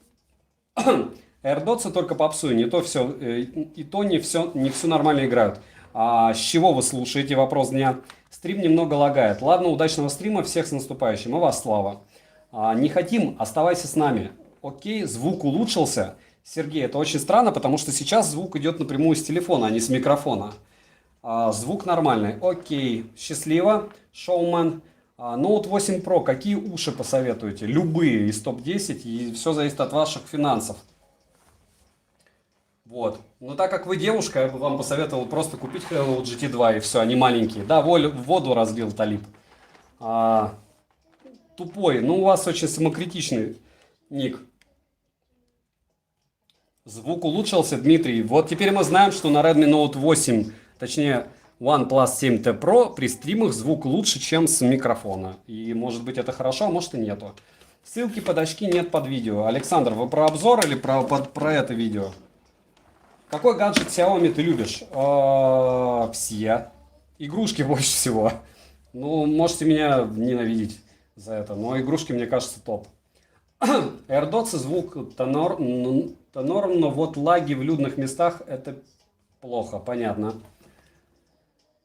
[SPEAKER 2] AirDots только попсую. Не то все, и то не все нормально играют. А с чего вы слушаете? Вопрос дня. Стрим немного лагает. Ладно, удачного стрима. Всех с наступающим. И вас, Слава. Не хотим? Оставайся с нами.
[SPEAKER 1] Окей, звук улучшился. Сергей, это очень странно, потому что сейчас звук идет напрямую с телефона, а не с микрофона. Звук нормальный. Окей, счастливо. Шоумен. Note 8 Pro, какие уши посоветуете? Любые из топ-10, и все зависит от ваших финансов. Вот. Но так как вы девушка, я бы вам посоветовал просто купить Hello GT2 и все, они маленькие. Да, воду разлил Талиб. Тупой. Ну, у вас очень самокритичный ник. Звук улучшился, Дмитрий. Вот теперь мы знаем, что на Redmi Note 8, точнее OnePlus 7T Pro при стримах звук лучше, чем с микрофона. И может быть это хорошо, а может и нету. Ссылки под очки нет под видео. Александр, вы про обзор или про это видео? Какой гаджет Xiaomi ты любишь? Все. Игрушки больше всего. Ну, можете меня ненавидеть за это, но игрушки, мне кажется, топ. AirDots звук норм, но вот лаги в людных местах это плохо, понятно.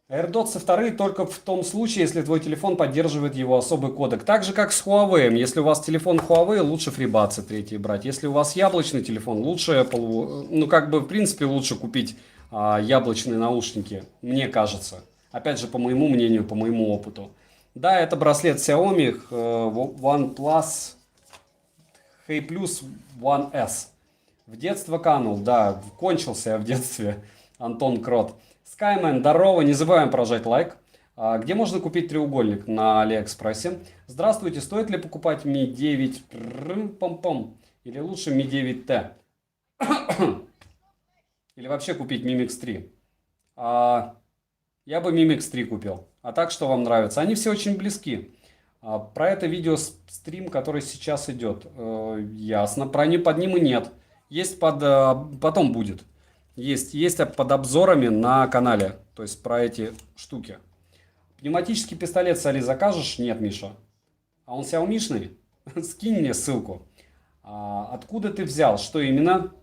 [SPEAKER 1] AirDots вторые только в том случае, если твой телефон поддерживает его особый кодек. Так же, как с Huawei. Если у вас телефон Huawei, лучше FreeBuds третий брать. Если у вас яблочный телефон, лучше Apple, ну, как бы, в принципе, лучше купить яблочные наушники, мне кажется. Опять же, по моему мнению, по моему опыту. Да, это браслет Xiaomi OnePlus Hey Plus One S. В детство канул, да, кончился я в детстве, Антон Крот. Skyman, здорово, не забываем прожать лайк. Где можно купить треугольник? На Алиэкспрессе. Здравствуйте, стоит ли покупать Mi 9 или лучше Mi 9T? Или вообще купить Mi Mix 3? Я бы Mi Mix 3 купил. А так, что вам нравится? Они все очень близки. Про это видео стрим, который сейчас идет. Ясно. Под ним и нет. Есть потом будет. Есть под обзорами на канале. То есть про эти штуки. Пневматический пистолет с Али закажешь? Нет, Миша. А он Xiaomi-шный? Скинь мне ссылку. Откуда ты взял? Что именно?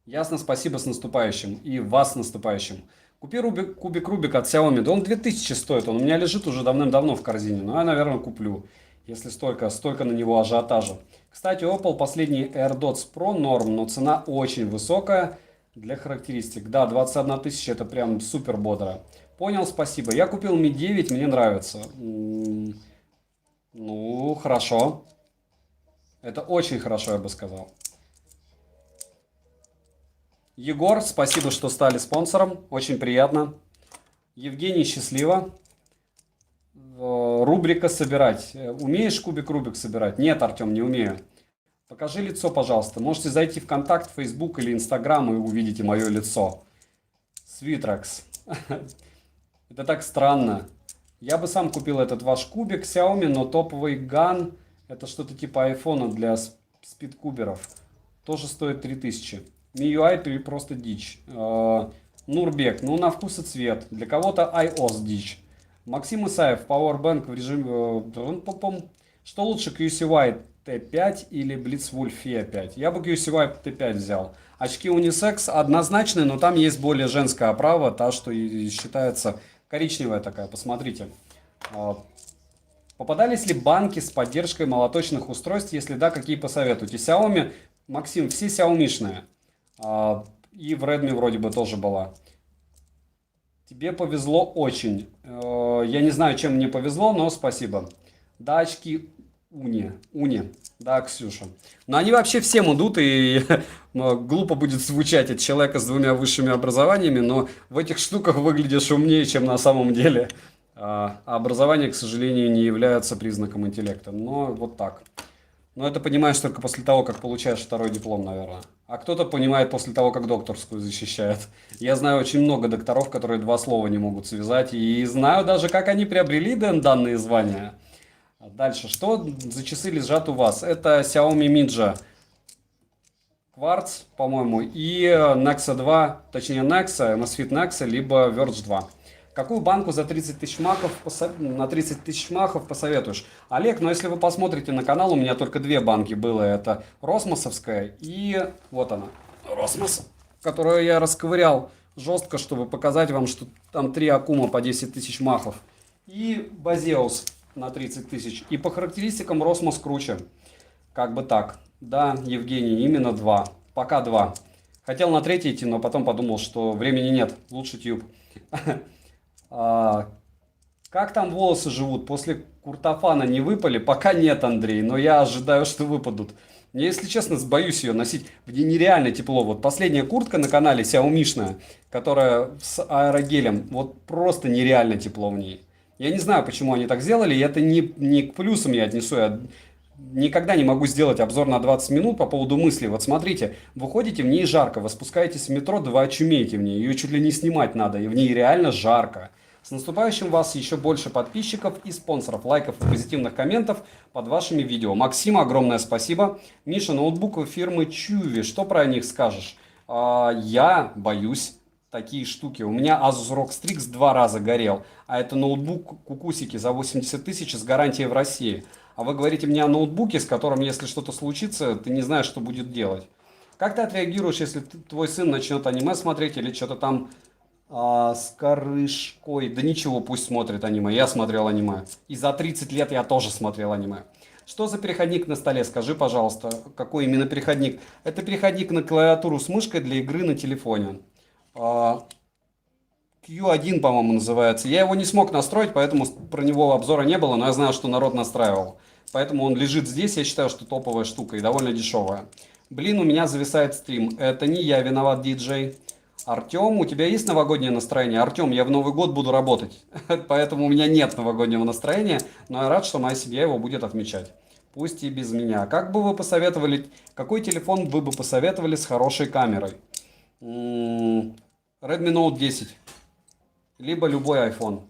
[SPEAKER 1] Ясно, спасибо, с наступающим. И вас с наступающим. Купи кубик Рубик от Xiaomi. Да он 2000 стоит. Он у меня лежит уже давным-давно в корзине. Но я, наверное, куплю. Если столько на него ажиотажа. Кстати, Oppo последний AirDots Pro норм, но цена очень высокая для характеристик. Да, 21 тысяча, это прям супер бодро. Понял, спасибо. Я купил Mi 9, мне нравится. Ну, хорошо. Это очень хорошо, я бы сказал. Егор, спасибо, что стали спонсором. Очень приятно. Евгений, счастливо. Рубрика «Собирать». Умеешь кубик Рубик собирать? Нет, Артем, не умею. Покажи лицо, пожалуйста. Можете зайти в Контакт, Facebook или Инстаграм и увидите мое лицо. Свитракс. Это так странно. Я бы сам купил этот ваш кубик Xiaomi, но топовый ган, это что-то типа айфона для спидкуберов. Тоже стоит 3000. MIUI просто дичь. Нурбек, ну на вкус и цвет. Для кого-то iOS дичь. Максим Исаев, Powerbank в режиме... Что лучше, QCY T5 или Blitzwolf FIA 5? Я бы QCY T5 взял. Очки унисекс однозначные, но там есть более женская оправа, та, что и считается коричневая такая, посмотрите. Попадались ли банки с поддержкой молоточных устройств? Если да, какие посоветуете? Xiaomi, Максим, все Xiaomi-шные. И в Redmi вроде бы тоже была. Тебе повезло очень. Я не знаю, чем мне повезло, но спасибо. Да, очки Уни. Да, Ксюша. Но они вообще всем идут, и глупо будет звучать от человека с 2 высшими образованиями, но в этих штуках выглядишь умнее, чем на самом деле. А образование, к сожалению, не является признаком интеллекта. Но вот так. Но это понимаешь только после того, как получаешь второй диплом, наверное. А кто-то понимает после того, как докторскую защищает. Я знаю очень много докторов, которые 2 слова не могут связать. И знаю даже, как они приобрели данные звания. Дальше. Что за часы лежат у вас? Это Xiaomi Midja Quartz, по-моему, и Nexa 2, точнее Nexa, Amazfit Nexa, либо Verge 2. Какую банку за 30 тысяч махов на 30 тысяч махов посоветуешь? Олег, но если вы посмотрите на канал, у меня только 2 банки было. Это Росмосовская и вот она, Росмос, которую я расковырял жестко, чтобы показать вам, что там 3 Акума по 10 тысяч махов. И Базеус. на 30 тысяч. И по характеристикам Росмос круче. Как бы так. Да, Евгений, именно 2. Пока 2. Хотел на 3 идти, но потом подумал, что времени нет. Лучше тюб. Как там волосы живут? После куртофана не выпали? Пока нет, Андрей, но я ожидаю, что выпадут. Я, если честно, боюсь ее носить. Мне нереально тепло. Вот последняя куртка на канале Xiaomi-шная, которая с аэрогелем, вот просто нереально тепло в ней. Я не знаю, почему они так сделали, и это не к плюсам я отнесу. Я никогда не могу сделать обзор на 20 минут по поводу мыслей. Вот смотрите, вы ходите, в ней жарко, вы спускаетесь в метро, да вы очумеете в ней. Ее чуть ли не снимать надо, и в ней реально жарко. С наступающим вас еще больше подписчиков и спонсоров, лайков и позитивных комментов под вашими видео. Максим, огромное спасибо. Миша, ноутбук фирмы Чуви, что про них скажешь? Я боюсь такие штуки. У меня Asus ROG Strix 2 раза горел, а это ноутбук кукусики за 80 тысяч с гарантией в России. А вы говорите мне о ноутбуке, с которым, если что-то случится, ты не знаешь, что будет делать. Как ты отреагируешь, если твой сын начнет аниме смотреть или что-то там с корышкой? Да ничего, пусть смотрит аниме. Я смотрел аниме. И за 30 лет я тоже смотрел аниме. Что за переходник на столе? Скажи, пожалуйста, какой именно переходник? Это переходник на клавиатуру с мышкой для игры на телефоне. Q1, по-моему, называется. Я его не смог настроить, поэтому про него обзора не было, но я знаю, что народ настраивал. Поэтому он лежит здесь, я считаю, что топовая штука и довольно дешевая. Блин, у меня зависает стрим. Это не я виноват, диджей. Артем, у тебя есть новогоднее настроение? Артем, я в Новый год буду работать, поэтому у меня нет новогоднего настроения, но я рад, что моя семья его будет отмечать. Пусть и без меня. Как бы вы посоветовали, какой телефон вы бы посоветовали с хорошей камерой? Redmi Note 10, либо любой iPhone.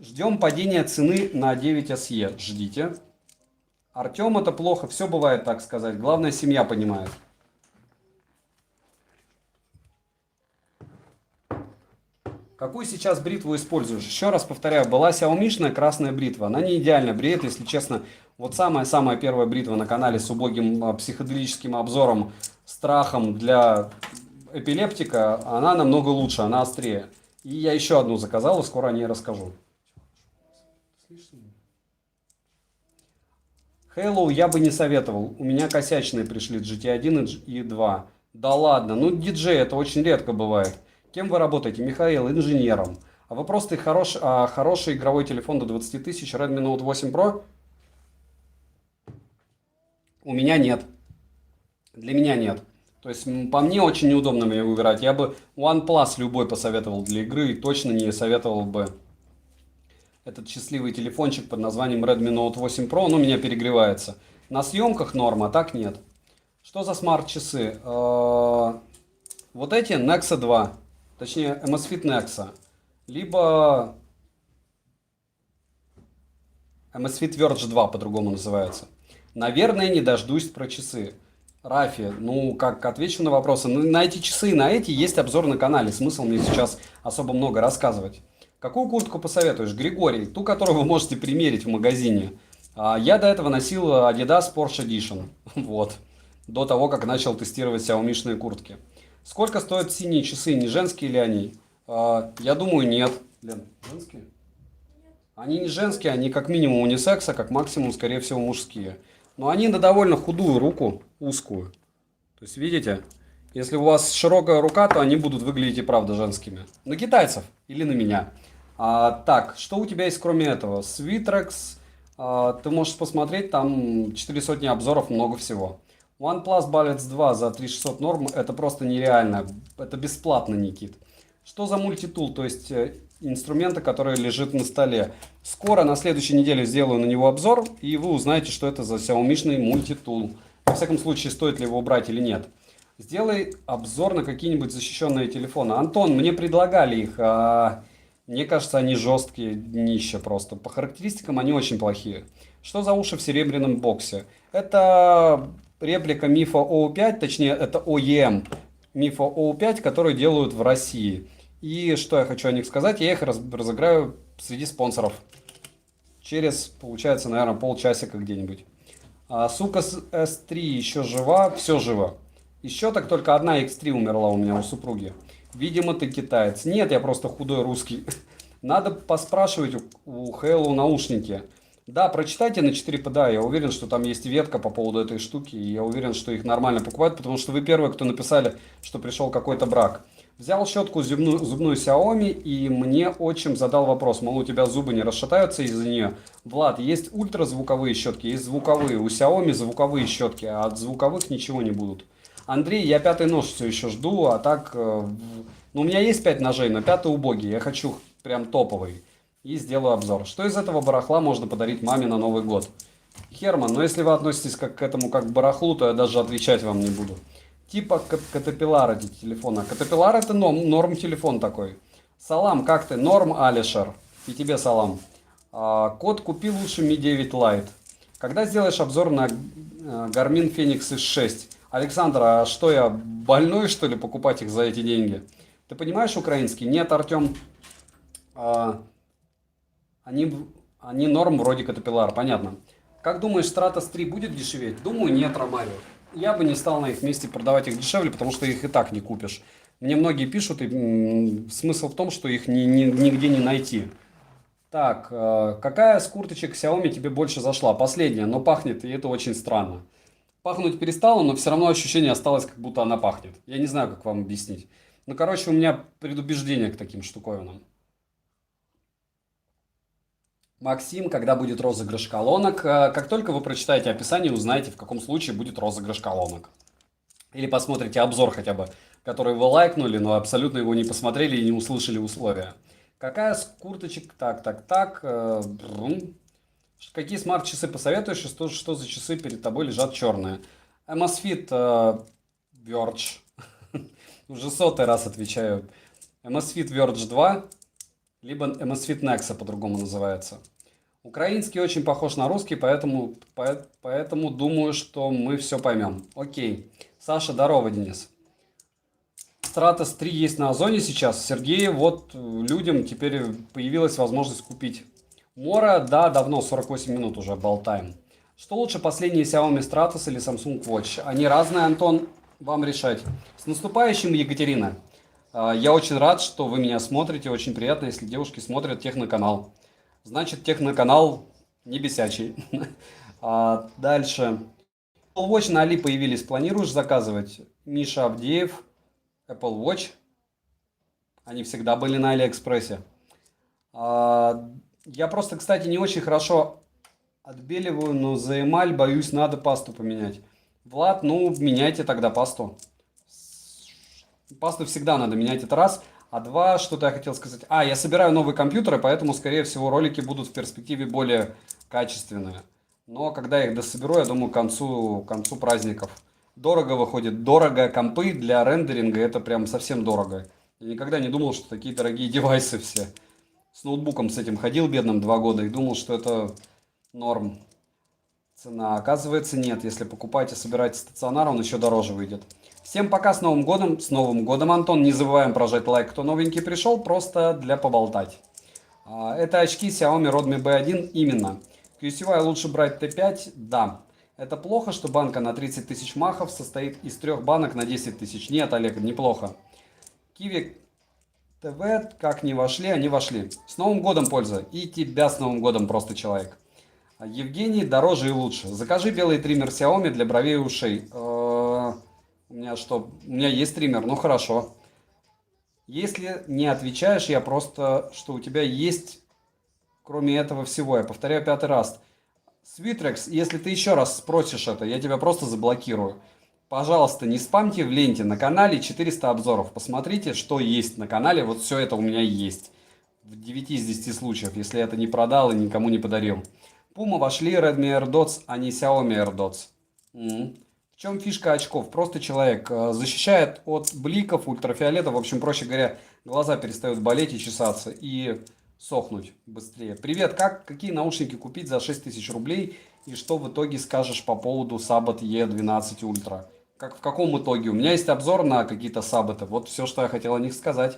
[SPEAKER 1] Ждем падения цены на 9 SE. Ждите. Артем, это плохо, все бывает, так сказать. Главное, семья понимает. Какую сейчас бритву используешь? Еще раз повторяю, была Xiaomi-шная красная бритва. Она не идеально бреет, если честно. Вот самая-самая первая бритва на канале с убогим психоделическим обзором, страхом для эпилептика, она намного лучше, она острее. И я еще одну заказал, и скоро о ней расскажу. Halo я бы не советовал. У меня косячные пришли GT1 и 2. Да ладно, ну диджей, это очень редко бывает. Кем вы работаете? Михаил, инженером. А вы просто хороший игровой телефон до 20 тысяч, Redmi Note 8 Pro? У меня нет. Для меня нет. То есть по мне очень неудобно мне выбирать. Я бы OnePlus любой посоветовал для игры и точно не советовал бы этот счастливый телефончик под названием Redmi Note 8 Pro, он у меня перегревается. На съемках норма, а так нет. Что за смарт-часы? Вот эти Nexa 2, точнее Amazfit Nexa, либо Amazfit Verge 2 по-другому называется. Наверное, не дождусь про часы. Рафи, ну как отвечу на вопросы. На эти часы и на эти есть обзор на канале. Смысл мне сейчас особо много рассказывать. Какую куртку посоветуешь? Григорий, ту, которую вы можете примерить в магазине. Я до этого носил Adidas Porsche Edition. Вот. До того, как начал тестировать Xiaomi-шные куртки. Сколько стоят синие часы? Не женские ли они? Я думаю, нет. Лен, женские? Они не женские, они как минимум унисекса, как максимум, скорее всего, мужские. Но они на довольно худую руку, узкую. То есть, видите? Если у вас широкая рука, то они будут выглядеть и правда женскими. На китайцев или на меня. Так, что у тебя есть кроме этого? Sweetrex, ты можешь посмотреть, там 400 обзоров, много всего. OnePlus Balance 2 за 3600 норм, это просто нереально. Это бесплатно, Никит. Что за мультитул, то есть инструмента, который лежит на столе? Скоро, на следующей неделе, сделаю на него обзор, и вы узнаете, что это за Xiaomi-шный мультитул. Во всяком случае, стоит ли его брать или нет. Сделай обзор на какие-нибудь защищенные телефоны. Антон, мне предлагали их, мне кажется, они жесткие, днище просто. По характеристикам они очень плохие. Что за уши в серебряном боксе? Это реплика Мифа OU5, точнее, это OEM Мифа OU5, который делают в России. И что я хочу о них сказать, я их разыграю среди спонсоров. Через, получается, наверное, полчасика где-нибудь. Сука S3 еще жива, все живо. Еще так только одна X3 умерла у меня у супруги. Видимо, ты китаец. Нет, я просто худой русский. Надо поспрашивать у Хэллоу наушники. Да, прочитайте на 4PDA, я уверен, что там есть ветка по поводу этой штуки, и я уверен, что их нормально покупают, потому что вы первые, кто написали, что пришел какой-то брак. Взял щетку зубную Xiaomi, и мне отчим задал вопрос, мол, у тебя зубы не расшатаются из-за нее? Влад, есть ультразвуковые щетки, есть звуковые. У Xiaomi звуковые щетки, а от звуковых ничего не будут. Андрей, я пятый нож все еще жду, а так... Ну, у меня есть 5 ножей, но пятый убогий, я хочу прям топовый. И сделаю обзор. Что из этого барахла можно подарить маме на Новый год? Херман, но если вы относитесь к этому как к барахлу, то я даже отвечать вам не буду. Типа Катапилара телефона. Катапилар это норм телефон такой. Салам, как ты? Норм, Алишер. И тебе салам. Кот, купи лучше Mi 9 Lite. Когда сделаешь обзор на Garmin Fenix X6? Александр, а что я, больной что ли покупать их за эти деньги? Ты понимаешь украинский? Нет, Артем. Они норм вроде Caterpillar, понятно. Как думаешь, Stratos 3 будет дешеветь? Думаю, нет, Ромарио. Я бы не стал на их месте продавать их дешевле, потому что их и так не купишь. Мне многие пишут, и смысл в том, что их нигде не найти. Так, какая из курточек Xiaomi тебе больше зашла? Последняя, но пахнет, и это очень странно. Пахнуть перестала, но все равно ощущение осталось, как будто она пахнет. Я не знаю, как вам объяснить. Ну, короче, у меня предубеждение к таким штуковинам. Максим, когда будет розыгрыш колонок? Как только вы прочитаете описание, узнаете, в каком случае будет розыгрыш колонок. Или посмотрите обзор хотя бы, который вы лайкнули, но абсолютно его не посмотрели и не услышали условия. Какая с курточек? Так. Какие смарт-часы посоветуешь? Что за часы перед тобой лежат черные? Amazfit Verge. Уже 100-й раз отвечаю. Amazfit Verge 2. Либо Amazfit Nexa по-другому называется. Украинский очень похож на русский, поэтому думаю, что мы все поймем. Окей. Саша, здорово, Денис. Stratos 3 есть на Озоне сейчас. Сергей, вот людям теперь появилась возможность купить. Мора, да, давно, 48 минут уже болтаем. Что лучше, последние Xiaomi Stratos или Samsung Watch? Они разные, Антон, вам решать. С наступающим, Екатерина. Я очень рад, что вы меня смотрите. Очень приятно, если девушки смотрят техноканал. Значит, техноканал не бесячий. Дальше. Apple Watch на Али появились. Планируешь заказывать? Миша Авдеев. Apple Watch. Они всегда были на Алиэкспрессе. Я просто, кстати, не очень хорошо отбеливаю, но за эмаль, боюсь, надо пасту поменять. Влад, ну, меняйте тогда пасту. Пасту всегда надо менять, это раз. А два, что-то я хотел сказать. Я собираю новые компьютеры, поэтому, скорее всего, ролики будут в перспективе более качественные. Но когда я их дособеру, я думаю, к концу праздников. Дорого выходит. Дорого компы для рендеринга, это прям совсем дорого. Я никогда не думал, что такие дорогие девайсы все. С ноутбуком с этим ходил бедным 2 года и думал, что это норм. Цена. Оказывается, нет. Если покупаете, собираете стационар, он еще дороже выйдет. Всем пока, с Новым годом. С Новым годом, Антон. Не забываем прожать лайк, кто новенький пришел, просто для поболтать. Это очки Xiaomi Redmi B1 именно. QCY лучше брать T5? Да. Это плохо, что банка на 30 тысяч махов состоит из 3 банок на 10 тысяч. Нет, Олег, неплохо. Kiwi ТВ, как не вошли, они вошли. С Новым годом, польза. И тебя с Новым годом, просто человек. Евгений, дороже и лучше. Закажи белый триммер Xiaomi для бровей и ушей. У меня что? У меня есть триммер, ну хорошо. Если не отвечаешь, я просто, что у тебя есть, кроме этого всего, я повторяю 5-й раз. Sweetrex, если ты еще раз спросишь это, я тебя просто заблокирую. Пожалуйста, не спамьте в ленте. На канале 400 обзоров. Посмотрите, что есть на канале. Вот все это у меня есть. В 9 из 10 случаев, если я это не продал и никому не подарил. Puma вошли Redmi AirDots, а не Xiaomi AirDots. В чем фишка очков? Просто человек защищает от бликов, ультрафиолета. В общем, проще говоря, глаза перестают болеть и чесаться. И сохнуть быстрее. Привет, какие наушники купить за 6000 рублей? И что в итоге скажешь по поводу Sabat E12 Ultra? В каком итоге? У меня есть обзор на какие-то сабаты. Вот все, что я хотел о них сказать.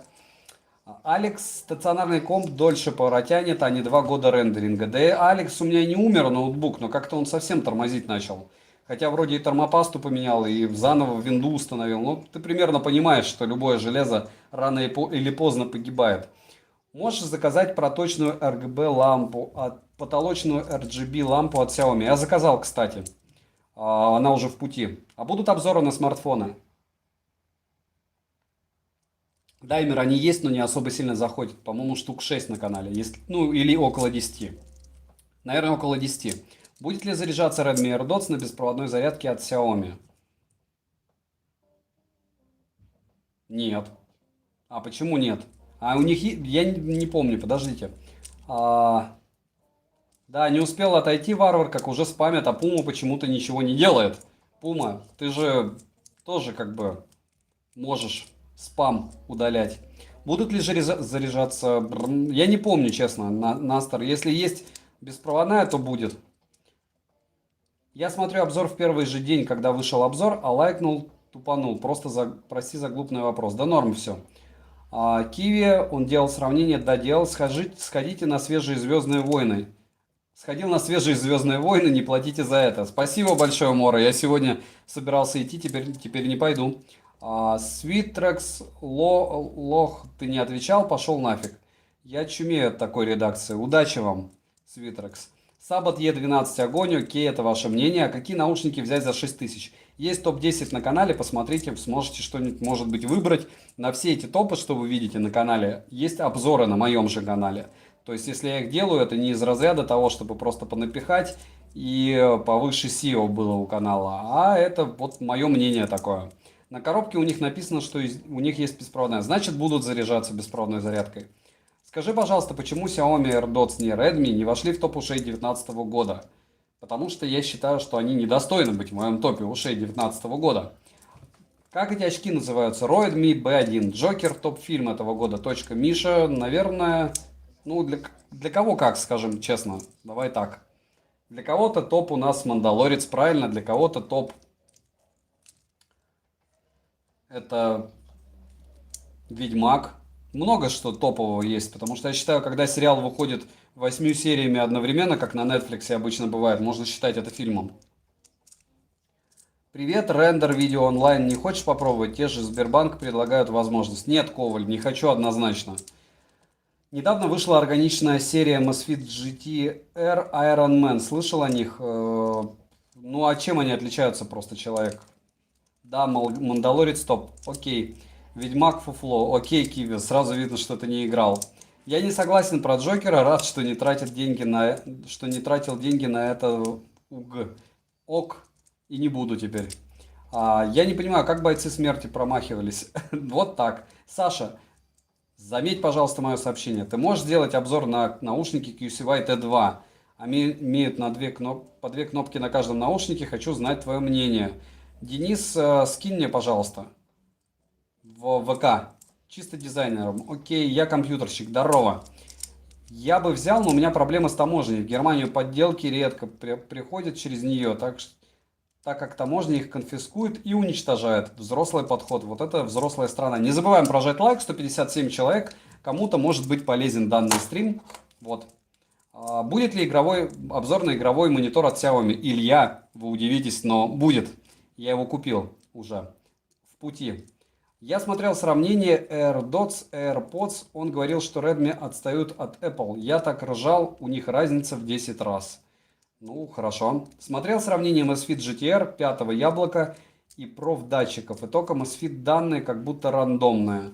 [SPEAKER 1] Алекс, стационарный комп дольше протянет, а не 2 года рендеринга. Да и Алекс у меня не умер, ноутбук, но как-то он совсем тормозить начал. Хотя вроде и термопасту поменял, и заново винду установил. Ну, ты примерно понимаешь, что любое железо рано или поздно погибает. Можешь заказать проточную RGB лампу, потолочную RGB лампу от Xiaomi. Я заказал, кстати. Она уже в пути. А будут обзоры на смартфоны? Даймер они есть, но не особо сильно заходят. По-моему, штук 6 на канале. Ну, или около 10. Наверное, около 10. Будет ли заряжаться Redmi AirDots на беспроводной зарядке от Xiaomi? Нет. А почему нет? А у них... Я не помню, подождите. А, Да, не успел отойти варвар, как уже спамят, а Пума почему-то ничего не делает. Пума, ты же тоже как бы можешь спам удалять. Будут ли заряжаться? Я не помню, честно, Настер. Если есть беспроводная, то будет. Я смотрю обзор в первый же день, когда вышел обзор, а лайкнул, тупанул. Просто прости за глупный вопрос. Да норм все. Киви, он делал сравнение, да делал. Сходите на свежие «Звездные войны». Сходил на свежие «Звездные войны», не платите за это. Спасибо большое, Мора. Я сегодня собирался идти, теперь не пойду. Свитрекс, лох, ты не отвечал, пошел нафиг. Я чумею от такой редакции. Удачи вам, Свитрекс. Сабат Е12 огонь, окей, это ваше мнение. А какие наушники взять за 6000? Есть топ-10 на канале, посмотрите, сможете что-нибудь, может быть, выбрать. На все эти топы, что вы видите на канале, есть обзоры на моем же канале. То есть, если я их делаю, это не из разряда того, чтобы просто понапихать и повыше SEO было у канала, а это вот мое мнение такое. На коробке у них написано, что у них есть беспроводная. Значит, будут заряжаться беспроводной зарядкой. Скажи, пожалуйста, почему Xiaomi AirDots не Redmi не вошли в топ ушей 2019 года? Потому что я считаю, что они недостойны быть в моем топе ушей 2019 года. Как эти очки называются? Redmi B1. Джокер, топ-фильм этого года. Точка. Миша, наверное... Ну, для кого как, скажем честно. Давай так. Для кого-то топ у нас Мандалорец, правильно. Для кого-то топ это Ведьмак. Много что топового есть, потому что я считаю, когда сериал выходит 8 сериями одновременно, как на Netflix обычно бывает, можно считать это фильмом. Привет, рендер видео онлайн. Не хочешь попробовать? Те же Сбербанк предлагают возможность. Нет, Коваль, не хочу однозначно. Недавно вышла органичная серия Misfit GT-R Iron Man. Слышал о них? Ну, а чем они отличаются просто, человек? Да, Мандалорец топ. Окей. Ведьмак фуфло. Окей, Киви. Сразу видно, что ты не играл. Я не согласен про Джокера. Рад, что не тратил деньги на это УГ. Ок. И не буду теперь. Я не понимаю, как бойцы смерти промахивались. Вот так. Саша, заметь, пожалуйста, мое сообщение. Ты можешь сделать обзор на наушники QCY T2? Они имеют по две кнопки на каждом наушнике. Хочу знать твое мнение. Денис, скинь мне, пожалуйста, в ВК. Чисто дизайнером. Окей, я компьютерщик. Здорово. Я бы взял, но у меня проблемы с таможней. В Германию подделки редко приходят через нее, так как таможня их конфискует и уничтожает. Взрослый подход. Вот это взрослая страна. Не забываем прожать лайк. 157 человек. Кому-то может быть полезен данный стрим. Вот. Будет ли обзор на игровой монитор от Xiaomi? Илья, вы удивитесь, но будет. Я его купил уже. В пути. Я смотрел сравнение AirDots, AirPods. Он говорил, что Redmi отстают от Apple. Я так ржал, у них разница в 10 раз. Ну, хорошо. Смотрел сравнение Misfit GT-R, 5-го яблока и профдатчиков. Итог Misfit данные как будто рандомные.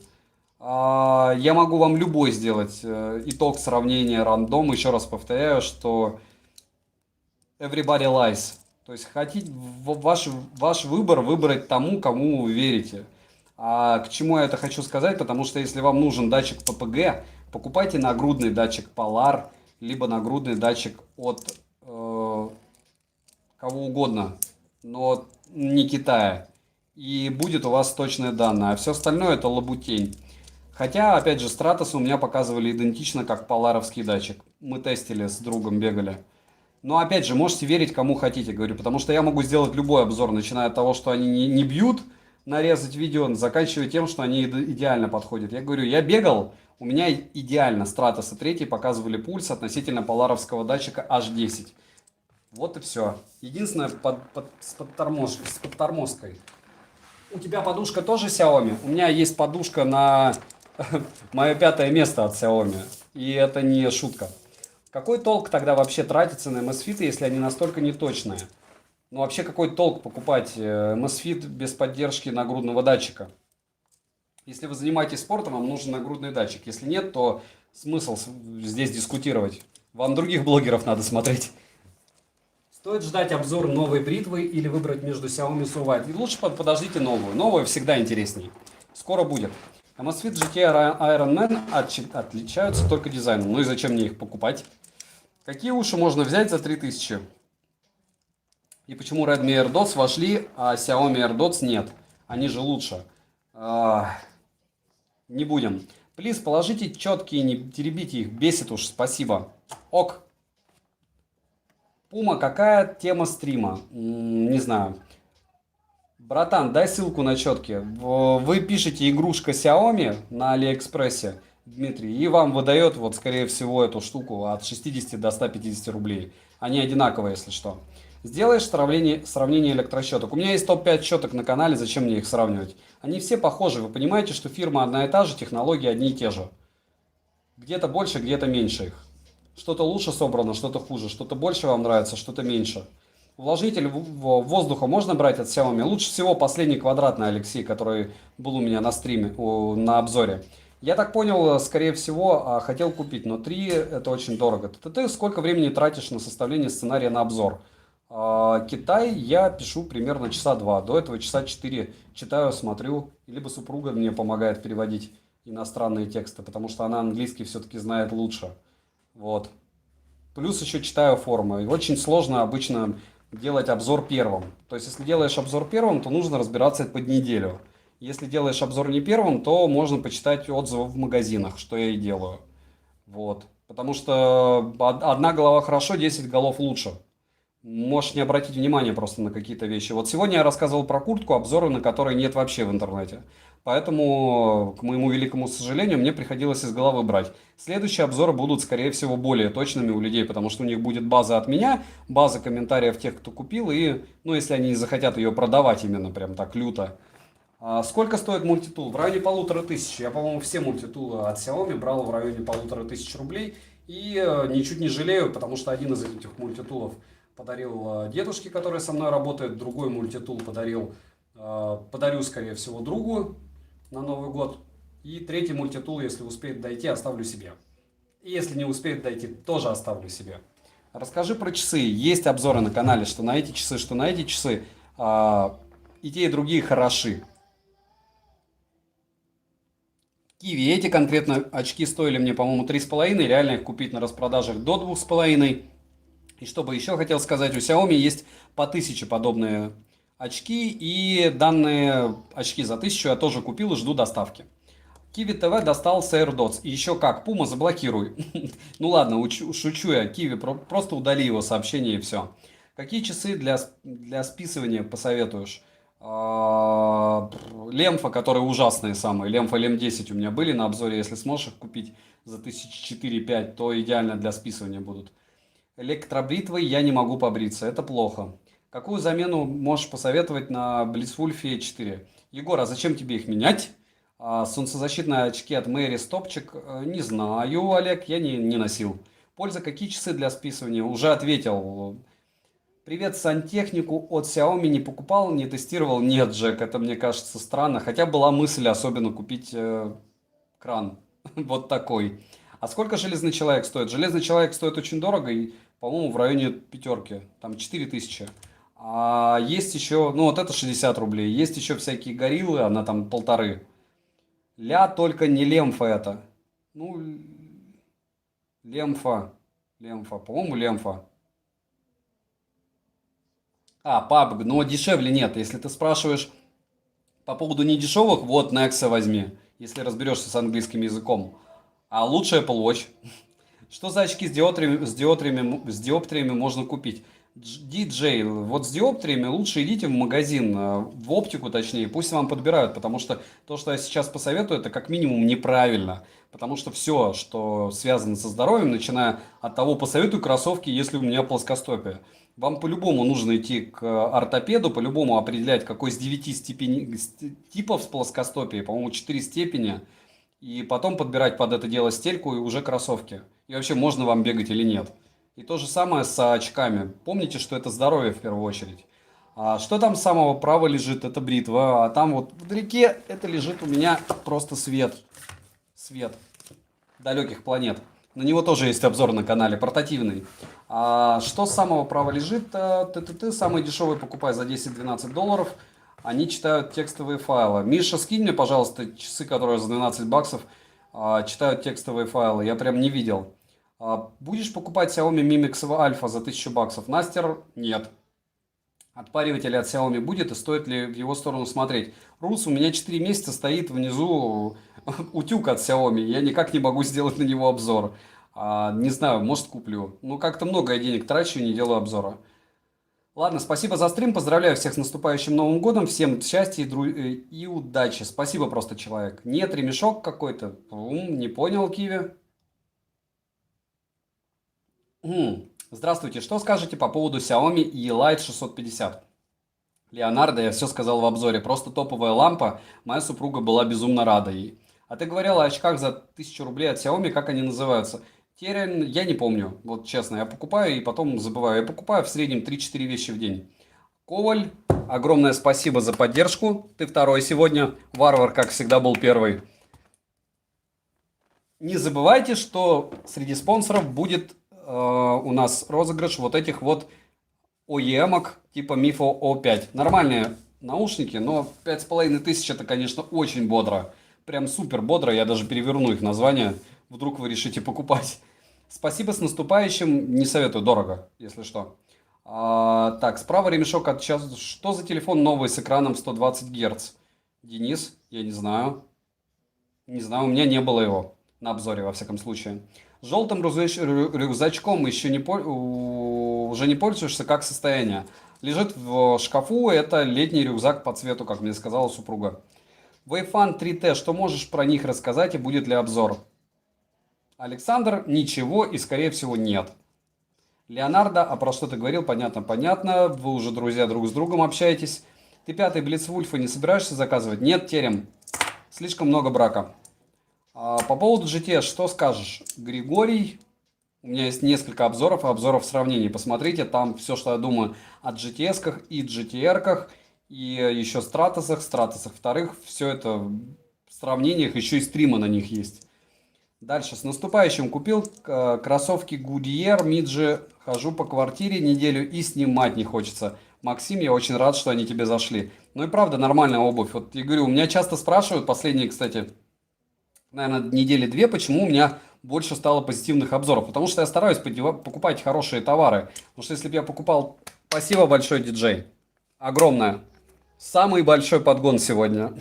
[SPEAKER 1] Я могу вам любой сделать итог сравнения рандом. Еще раз повторяю, что everybody lies. То есть хотите ваш выбор выбрать тому, кому вы верите. А к чему я это хочу сказать? Потому что если вам нужен датчик PPG, покупайте нагрудный датчик Polar, либо нагрудный датчик от кого угодно, но не Китая. И будет у вас точные данные. А все остальное это лабутень. Хотя, опять же, Stratos у меня показывали идентично, как поларовский датчик. Мы тестили с другом, бегали. Но, опять же, можете верить, кому хотите, говорю. Потому что я могу сделать любой обзор, начиная от того, что они не бьют, нарезать видео, заканчивая тем, что они идеально подходят. Я говорю, я бегал, у меня идеально Stratos 3 показывали пульс относительно поларовского датчика H10. Вот и все. Единственное, с подтормозкой. У тебя подушка тоже Xiaomi? У меня есть подушка на мое пятое место от Xiaomi. И это не шутка. Какой толк тогда вообще тратиться на MSFit, если они настолько неточные? Ну вообще какой толк покупать MSFit без поддержки нагрудного датчика? Если вы занимаетесь спортом, вам нужен нагрудный датчик. Если нет, то смысл здесь дискутировать. Вам других блогеров надо смотреть. Стоит ждать обзор новой бритвы или выбрать между Xiaomi и Survivor? И лучше подождите новую. Новая всегда интересней. Скоро будет. Amazfit GT Iron Man отличаются только дизайном. Ну и зачем мне их покупать? Какие уши можно взять за 3000? И почему Redmi AirDots вошли, а Xiaomi AirDots нет? Они же лучше. Не будем. Плиз, положите четкие, не теребите их. Бесит уж, спасибо. Ок. Пума, какая тема стрима? Не знаю. Братан, дай ссылку на четкие. Вы пишете игрушка Xiaomi на Алиэкспрессе, Дмитрий, и вам выдает, вот, скорее всего, эту штуку от 60 до 150 рублей. Они одинаковые, если что. Сделаешь сравнение электрощеток. У меня есть топ-5 щеток на канале, зачем мне их сравнивать? Они все похожи, вы понимаете, что фирма одна и та же, технологии одни и те же. Где-то больше, где-то меньше их. Что-то лучше собрано, что-то хуже, что-то больше вам нравится, что-то меньше. Увлажнитель воздуха можно брать от Xiaomi? Лучше всего последний квадратный, Алексей, который был у меня на стриме, на обзоре. Я так понял, скорее всего, хотел купить, но 3 это очень дорого. Ты сколько времени тратишь на составление сценария на обзор? Китай я пишу примерно часа 2. До этого часа 4 читаю, смотрю. Либо супруга мне помогает переводить иностранные тексты, потому что она английский все-таки знает лучше. Вот. Плюс еще читаю форумы. И очень сложно обычно делать обзор первым. То есть, если делаешь обзор первым, то нужно разбираться под неделю. Если делаешь обзор не первым, то можно почитать отзывы в магазинах, что я и делаю. Вот. Потому что одна голова хорошо, 10 голов лучше. Можешь не обратить внимания просто на какие-то вещи. Вот сегодня я рассказывал про куртку, обзоры на которые нет вообще в интернете. Поэтому, к моему великому сожалению, мне приходилось из головы брать. Следующие обзоры будут, скорее всего, более точными у людей, потому что у них будет база от меня, база комментариев тех, кто купил, и, ну, если они не захотят ее продавать именно прям так люто. Сколько стоит мультитул? В районе 1500. Я, по-моему, все мультитулы от Xiaomi брал в районе 1500 рублей. И ничуть не жалею, потому что один из этих мультитулов подарил дедушке, который со мной работает, другой мультитул подарю, скорее всего, другу на Новый год. И третий мультитул, если успеет дойти, оставлю себе. И если не успеет дойти, тоже оставлю себе. Расскажи про часы. Есть обзоры на канале, что на эти часы, что на эти часы. И те, и другие хороши. Киви. Эти конкретно очки стоили мне, по-моему, 3,5. Реально их купить на распродажах до 2,5. И что бы еще хотел сказать, у Xiaomi есть по 1000 подобные очки. И данные очки за 1000 я тоже купил и жду доставки. Kiwi TV достал с AirDots. И еще как, Puma заблокируй. Ну ладно, шучу я. Kiwi, просто удали его сообщение и все. Какие часы для списывания посоветуешь? Лемфа, которые ужасные самые. Лемфа Лем 10 у меня были на обзоре. Если сможешь их купить за 1004-5, то идеально для списывания будут. Электробритвой я не могу побриться. Это плохо. Какую замену можешь посоветовать на Blitzwolf E4? Егор, а зачем тебе их менять? Солнцезащитные очки от Мэри Стопчик? Не знаю, Олег, я не носил. Польза, какие часы для списывания? Уже ответил. Привет, сантехнику от Xiaomi не покупал, не тестировал? Нет, Джек, это мне кажется странно. Хотя была мысль особенно купить кран. Вот такой. А сколько Железный человек стоит? Железный человек стоит очень дорого, и, по-моему, в районе пятерки. Там 4000. А есть еще, ну вот это 60 рублей. Есть еще всякие гориллы, она там 1500. Только не лемфа это. Ну, лемфа. По-моему, лемфа. PUBG, но дешевле нет. Если ты спрашиваешь по поводу недешевых, вот Nexa возьми, если разберешься с английским языком. А лучше Apple Watch. Что за очки с диоптриями можно купить? DJ, вот с диоптриями лучше идите в магазин, в оптику точнее, пусть вам подбирают, потому что то, что я сейчас посоветую, это как минимум неправильно. Потому что все, что связано со здоровьем, начиная от того, посоветую кроссовки, если у меня плоскостопие. Вам по-любому нужно идти к ортопеду, по-любому определять, какой из 9 типов с плоскостопией, по-моему, 4 степени. и потом подбирать под это дело стельку и уже кроссовки. И вообще, можно вам бегать или нет. И то же самое с очками. Помните, что это здоровье в первую очередь. А что там с самого права лежит? Это бритва. А там вот вдалеке это лежит у меня просто свет. Свет далеких планет. На него тоже есть обзор на канале, портативный. А что с самого права лежит? Ты самый дешевый покупай за 10-12 долларов. Они читают текстовые файлы. Миша, скинь мне, пожалуйста, часы, которые за 12 баксов читают текстовые файлы. Я прям не видел. Будешь покупать Xiaomi Mi Mix Alpha за 1000 баксов? Настер? Нет. Отпариватель от Xiaomi будет и стоит ли в его сторону смотреть? Рус, у меня 4 месяца стоит внизу утюг от Xiaomi. Я никак не могу сделать на него обзор. Не знаю, может куплю. Ну как-то много я денег трачу и не делаю обзора. Ладно, спасибо за стрим. Поздравляю всех с наступающим Новым годом. Всем счастья и удачи. Спасибо просто, человек. Нет, ремешок какой-то. Не понял, Киви. Здравствуйте, что скажете по поводу Xiaomi E-Lite 650? Леонардо, я все сказал в обзоре, просто топовая лампа, моя супруга была безумно рада ей. А ты говорил о очках за 1000 рублей от Xiaomi, как они называются? Терен, я не помню, вот честно, я покупаю и потом забываю. Я покупаю в среднем 3-4 вещи в день. Коваль, огромное спасибо за поддержку, ты второй сегодня, Варвар, как всегда, был первый. Не забывайте, что среди спонсоров будет у нас розыгрыш вот этих вот OEM-ок типа Mifo O5. Нормальные наушники, но 5500 это, конечно, очень бодро. Прям супер бодро, я даже переверну их название, вдруг вы решите покупать. Спасибо, с наступающим, не советую, дорого, если что. Так, справа ремешок от час. Что за телефон новый с экраном 120 Гц? Денис, я не знаю. Не знаю, у меня не было его на обзоре, во всяком случае. Желтым рюкзачком уже не пользуешься, как состояние? Лежит в шкафу, это летний рюкзак по цвету, как мне сказала супруга. Wayfan 3T, что можешь про них рассказать и будет ли обзор? Александр, ничего и скорее всего нет. Леонардо, а про что ты говорил? Понятно, понятно. Вы уже друзья друг с другом общаетесь. Ты пятый Блицвульфа не собираешься заказывать? Нет, Терем. Слишком много брака. По поводу GTS, что скажешь? Григорий, у меня есть несколько обзоров сравнений. Посмотрите, там все, что я думаю о GTS-ках и GTR-ках, и еще Стратосах вторых. Все это в сравнениях, еще и стримы на них есть. Дальше, с наступающим купил кроссовки Goodyear, Midge, хожу по квартире неделю и снимать не хочется. Максим, я очень рад, что они тебе зашли. Ну и правда, нормальная обувь. Вот я говорю, у меня часто спрашивают, последние, кстати, наверное, недели 2, почему у меня больше стало позитивных обзоров. Потому что я стараюсь покупать хорошие товары. Потому что если бы я покупал... Спасибо большое, диджей. Огромное. Самый большой подгон сегодня.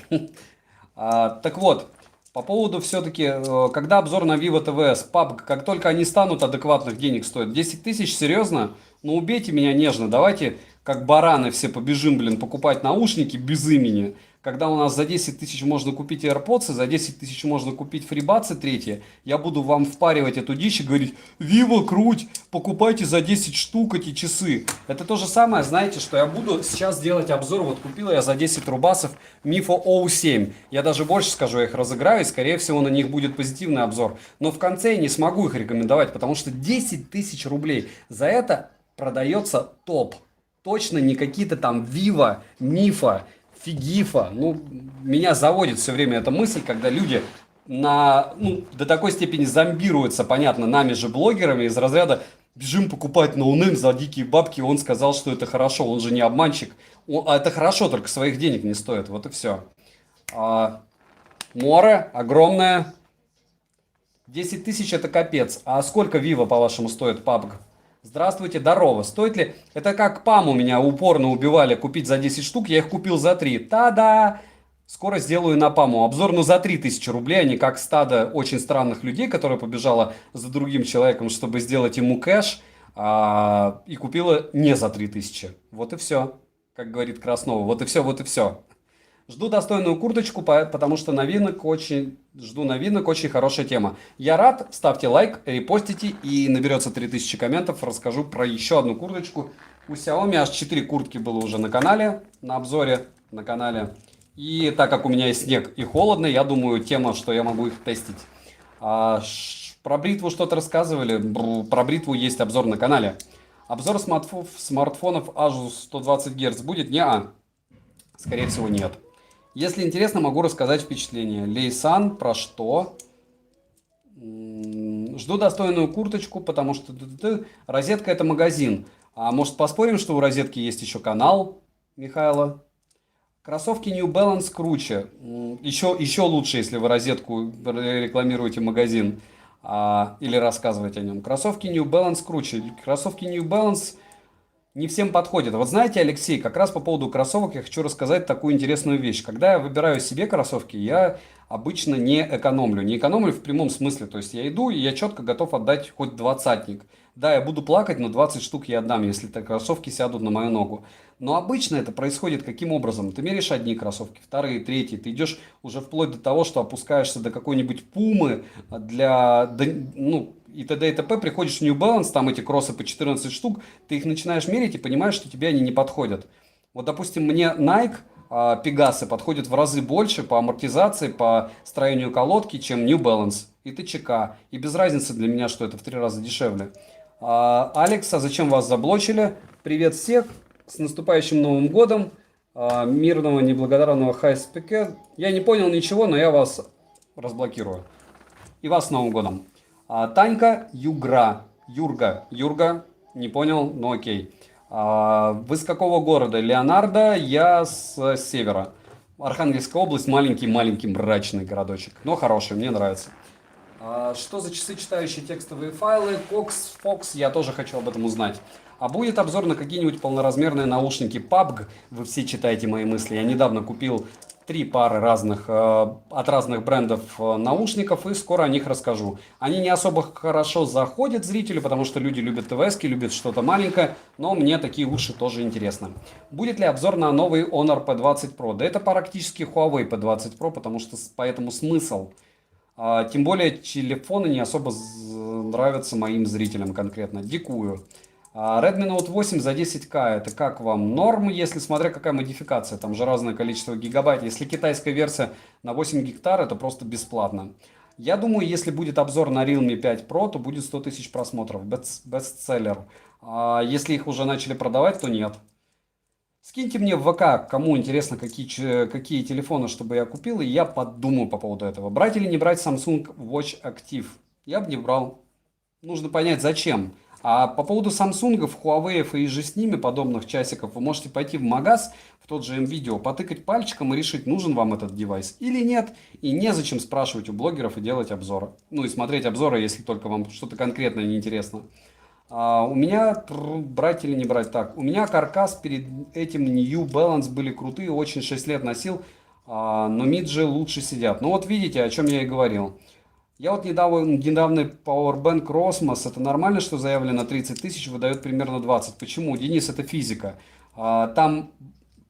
[SPEAKER 1] Так вот, по поводу все-таки, когда обзор на Vivo TV с PUBG, как только они станут адекватных денег стоят. 10 тысяч, серьезно? Ну убейте меня нежно. Давайте, как бараны, все побежим, блин, покупать наушники без имени. Когда у нас за 10 тысяч можно купить AirPods, за 10 тысяч можно купить FreeBuds третьи, я буду вам впаривать эту дичь и говорить: Vivo круть, покупайте за 10 штук эти часы. Это то же самое, знаете, что я буду сейчас делать обзор. Вот купила я за 10 рубасов Mifo O7. Я даже больше скажу, я их разыграю, и скорее всего на них будет позитивный обзор. Но в конце я не смогу их рекомендовать, потому что 10 тысяч рублей за это продается топ. Точно не какие-то там Vivo, Mifo, Фигифа. Ну, меня заводит все время эта мысль, когда люди до такой степени зомбируются, понятно, нами же блогерами из разряда бежим покупать ноунейм за дикие бабки, он сказал, что это хорошо, он же не обманщик. А это хорошо, только своих денег не стоит, вот и все. Море огромное. 10 тысяч это капец. А сколько Vivo, по-вашему, стоит PUBG? Здравствуйте, здорово. Стоит ли... Это как ПАМ у меня упорно убивали купить за 10 штук, я их купил за 3. Та-да! Скоро сделаю на ПАМу обзор, но за 3000 рублей, а не как стадо очень странных людей, которое побежало за другим человеком, чтобы сделать ему кэш, и купила не за 3000. Вот и все, как говорит Краснова. Вот и все, вот и все. Жду достойную курточку, потому что жду новинок, очень хорошая тема. Я рад, ставьте лайк, репостите, и наберется 3000 комментов, расскажу про еще одну курточку. У Xiaomi аж 4 куртки было уже на канале, на обзоре на канале. И так как у меня есть снег и холодно, я думаю, тема, что я могу их тестить. Про бритву что-то рассказывали. Про бритву есть обзор на канале. Обзор смартфонов Asus 120 Гц будет? Неа. Скорее всего, нет. Если интересно, могу рассказать впечатление. Лейсан, про что? Жду достойную курточку, потому что розетка это магазин. А может поспорим, что у розетки есть еще канал Михайла? Кроссовки New Balance круче. Еще лучше, если вы розетку рекламируете магазин или рассказываете о нем. Кроссовки New Balance круче. Кроссовки New Balance не всем подходят. Вот знаете, Алексей, как раз по поводу кроссовок я хочу рассказать такую интересную вещь. Когда я выбираю себе кроссовки, я обычно не экономлю. Не экономлю в прямом смысле. То есть я иду и я четко готов отдать хоть двадцатник. Да, я буду плакать, но 20 штук я отдам, если кроссовки сядут на мою ногу. Но обычно это происходит каким образом? Ты меряешь одни кроссовки, вторые, третьи. Ты идешь уже вплоть до того, что опускаешься до какой-нибудь пумы и т.д. и т.п. Приходишь в New Balance, там эти кроссы по 14 штук, ты их начинаешь мерить и понимаешь, что тебе они не подходят. Вот, допустим, мне Nike Пегасы подходят в разы больше по амортизации, по строению колодки, чем New Balance и ТЧК. И без разницы для меня, что это в 3 раза дешевле. Алекс, а зачем вас заблочили? Привет всех, с наступающим Новым годом, мирного, неблагодарного хайспеке. Я не понял ничего, но я вас разблокирую. И вас с Новым годом. Танька Юрга, не понял, но окей. Вы с какого города? Леонардо, я с севера. Архангельская область, маленький мрачный городочек, но хороший, мне нравится. Что за часы, читающие текстовые файлы? Fox, я тоже хочу об этом узнать. А будет обзор на какие-нибудь полноразмерные наушники PUBG? Вы все читаете мои мысли. Я недавно купил 3 пары от разных брендов наушников и скоро о них расскажу. Они не особо хорошо заходят зрителю, потому что люди любят ТВСки, любят что-то маленькое, но мне такие уши тоже интересны. Будет ли обзор на новый Honor P20 Pro? Да это практически Huawei P20 Pro, поэтому смысл. Тем более телефоны не особо нравятся моим зрителям конкретно. Дикую. Redmi Note 8 за 10К. Это как вам? Норм, если смотря какая модификация. Там же разное количество гигабайт. Если китайская версия на 8 гектар, это просто бесплатно. Я думаю, если будет обзор на Realme 5 Pro, то будет 100 тысяч просмотров. Бестселлер. Если их уже начали продавать, то нет. Скиньте мне в ВК, кому интересно, какие телефоны, чтобы я купил, и я подумаю по поводу этого. Брать или не брать Samsung Watch Active? Я бы не брал. Нужно понять, зачем. А по поводу Samsung, Huawei и же с ними подобных часиков, вы можете пойти в магаз, в тот же МВидео, потыкать пальчиком и решить, нужен вам этот девайс или нет. И незачем спрашивать у блогеров и делать обзоры. Ну и смотреть обзоры, если только вам что-то конкретное неинтересно. У меня, брать или не брать, так, у меня каркас перед этим New Balance были крутые, очень 6 лет носил, но миджи лучше сидят. Ну вот видите, о чем я и говорил. Я вот недавний Powerbank Rosmos, это нормально, что заявлено 30 тысяч, выдает примерно 20. Почему? Денис, это физика. Там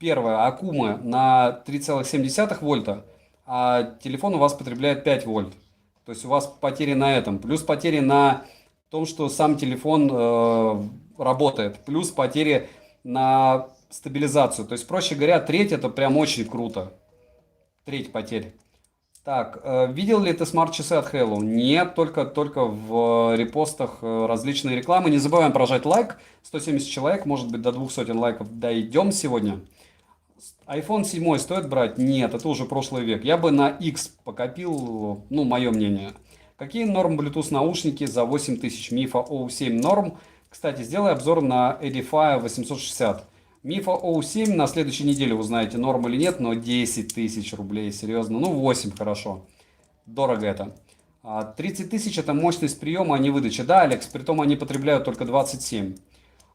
[SPEAKER 1] первое, аккумы на 3,7 вольта, а телефон у вас потребляет 5 вольт. То есть у вас потери на этом, плюс потери на том, что сам телефон работает, плюс потери на стабилизацию. То есть, проще говоря, треть это прям очень круто. Треть потерь. Так, видел ли ты смарт-часы от Hello? Нет, только в репостах различные рекламы. Не забываем прожать лайк. 170 человек, может быть, до 200 лайков дойдем сегодня. iPhone 7 стоит брать? Нет, это уже прошлый век. Я бы на X покопил, ну, мое мнение. Какие норм Bluetooth наушники за 8000? Мифа O7 норм. Кстати, сделай обзор на Edifier 860. Мифа O7 на следующей неделе узнаете, норм или нет, но 10 тысяч рублей, серьезно. Ну, 8, хорошо. Дорого это. 30 тысяч это мощность приема, а не выдачи. Да, Алекс, притом они потребляют только 27.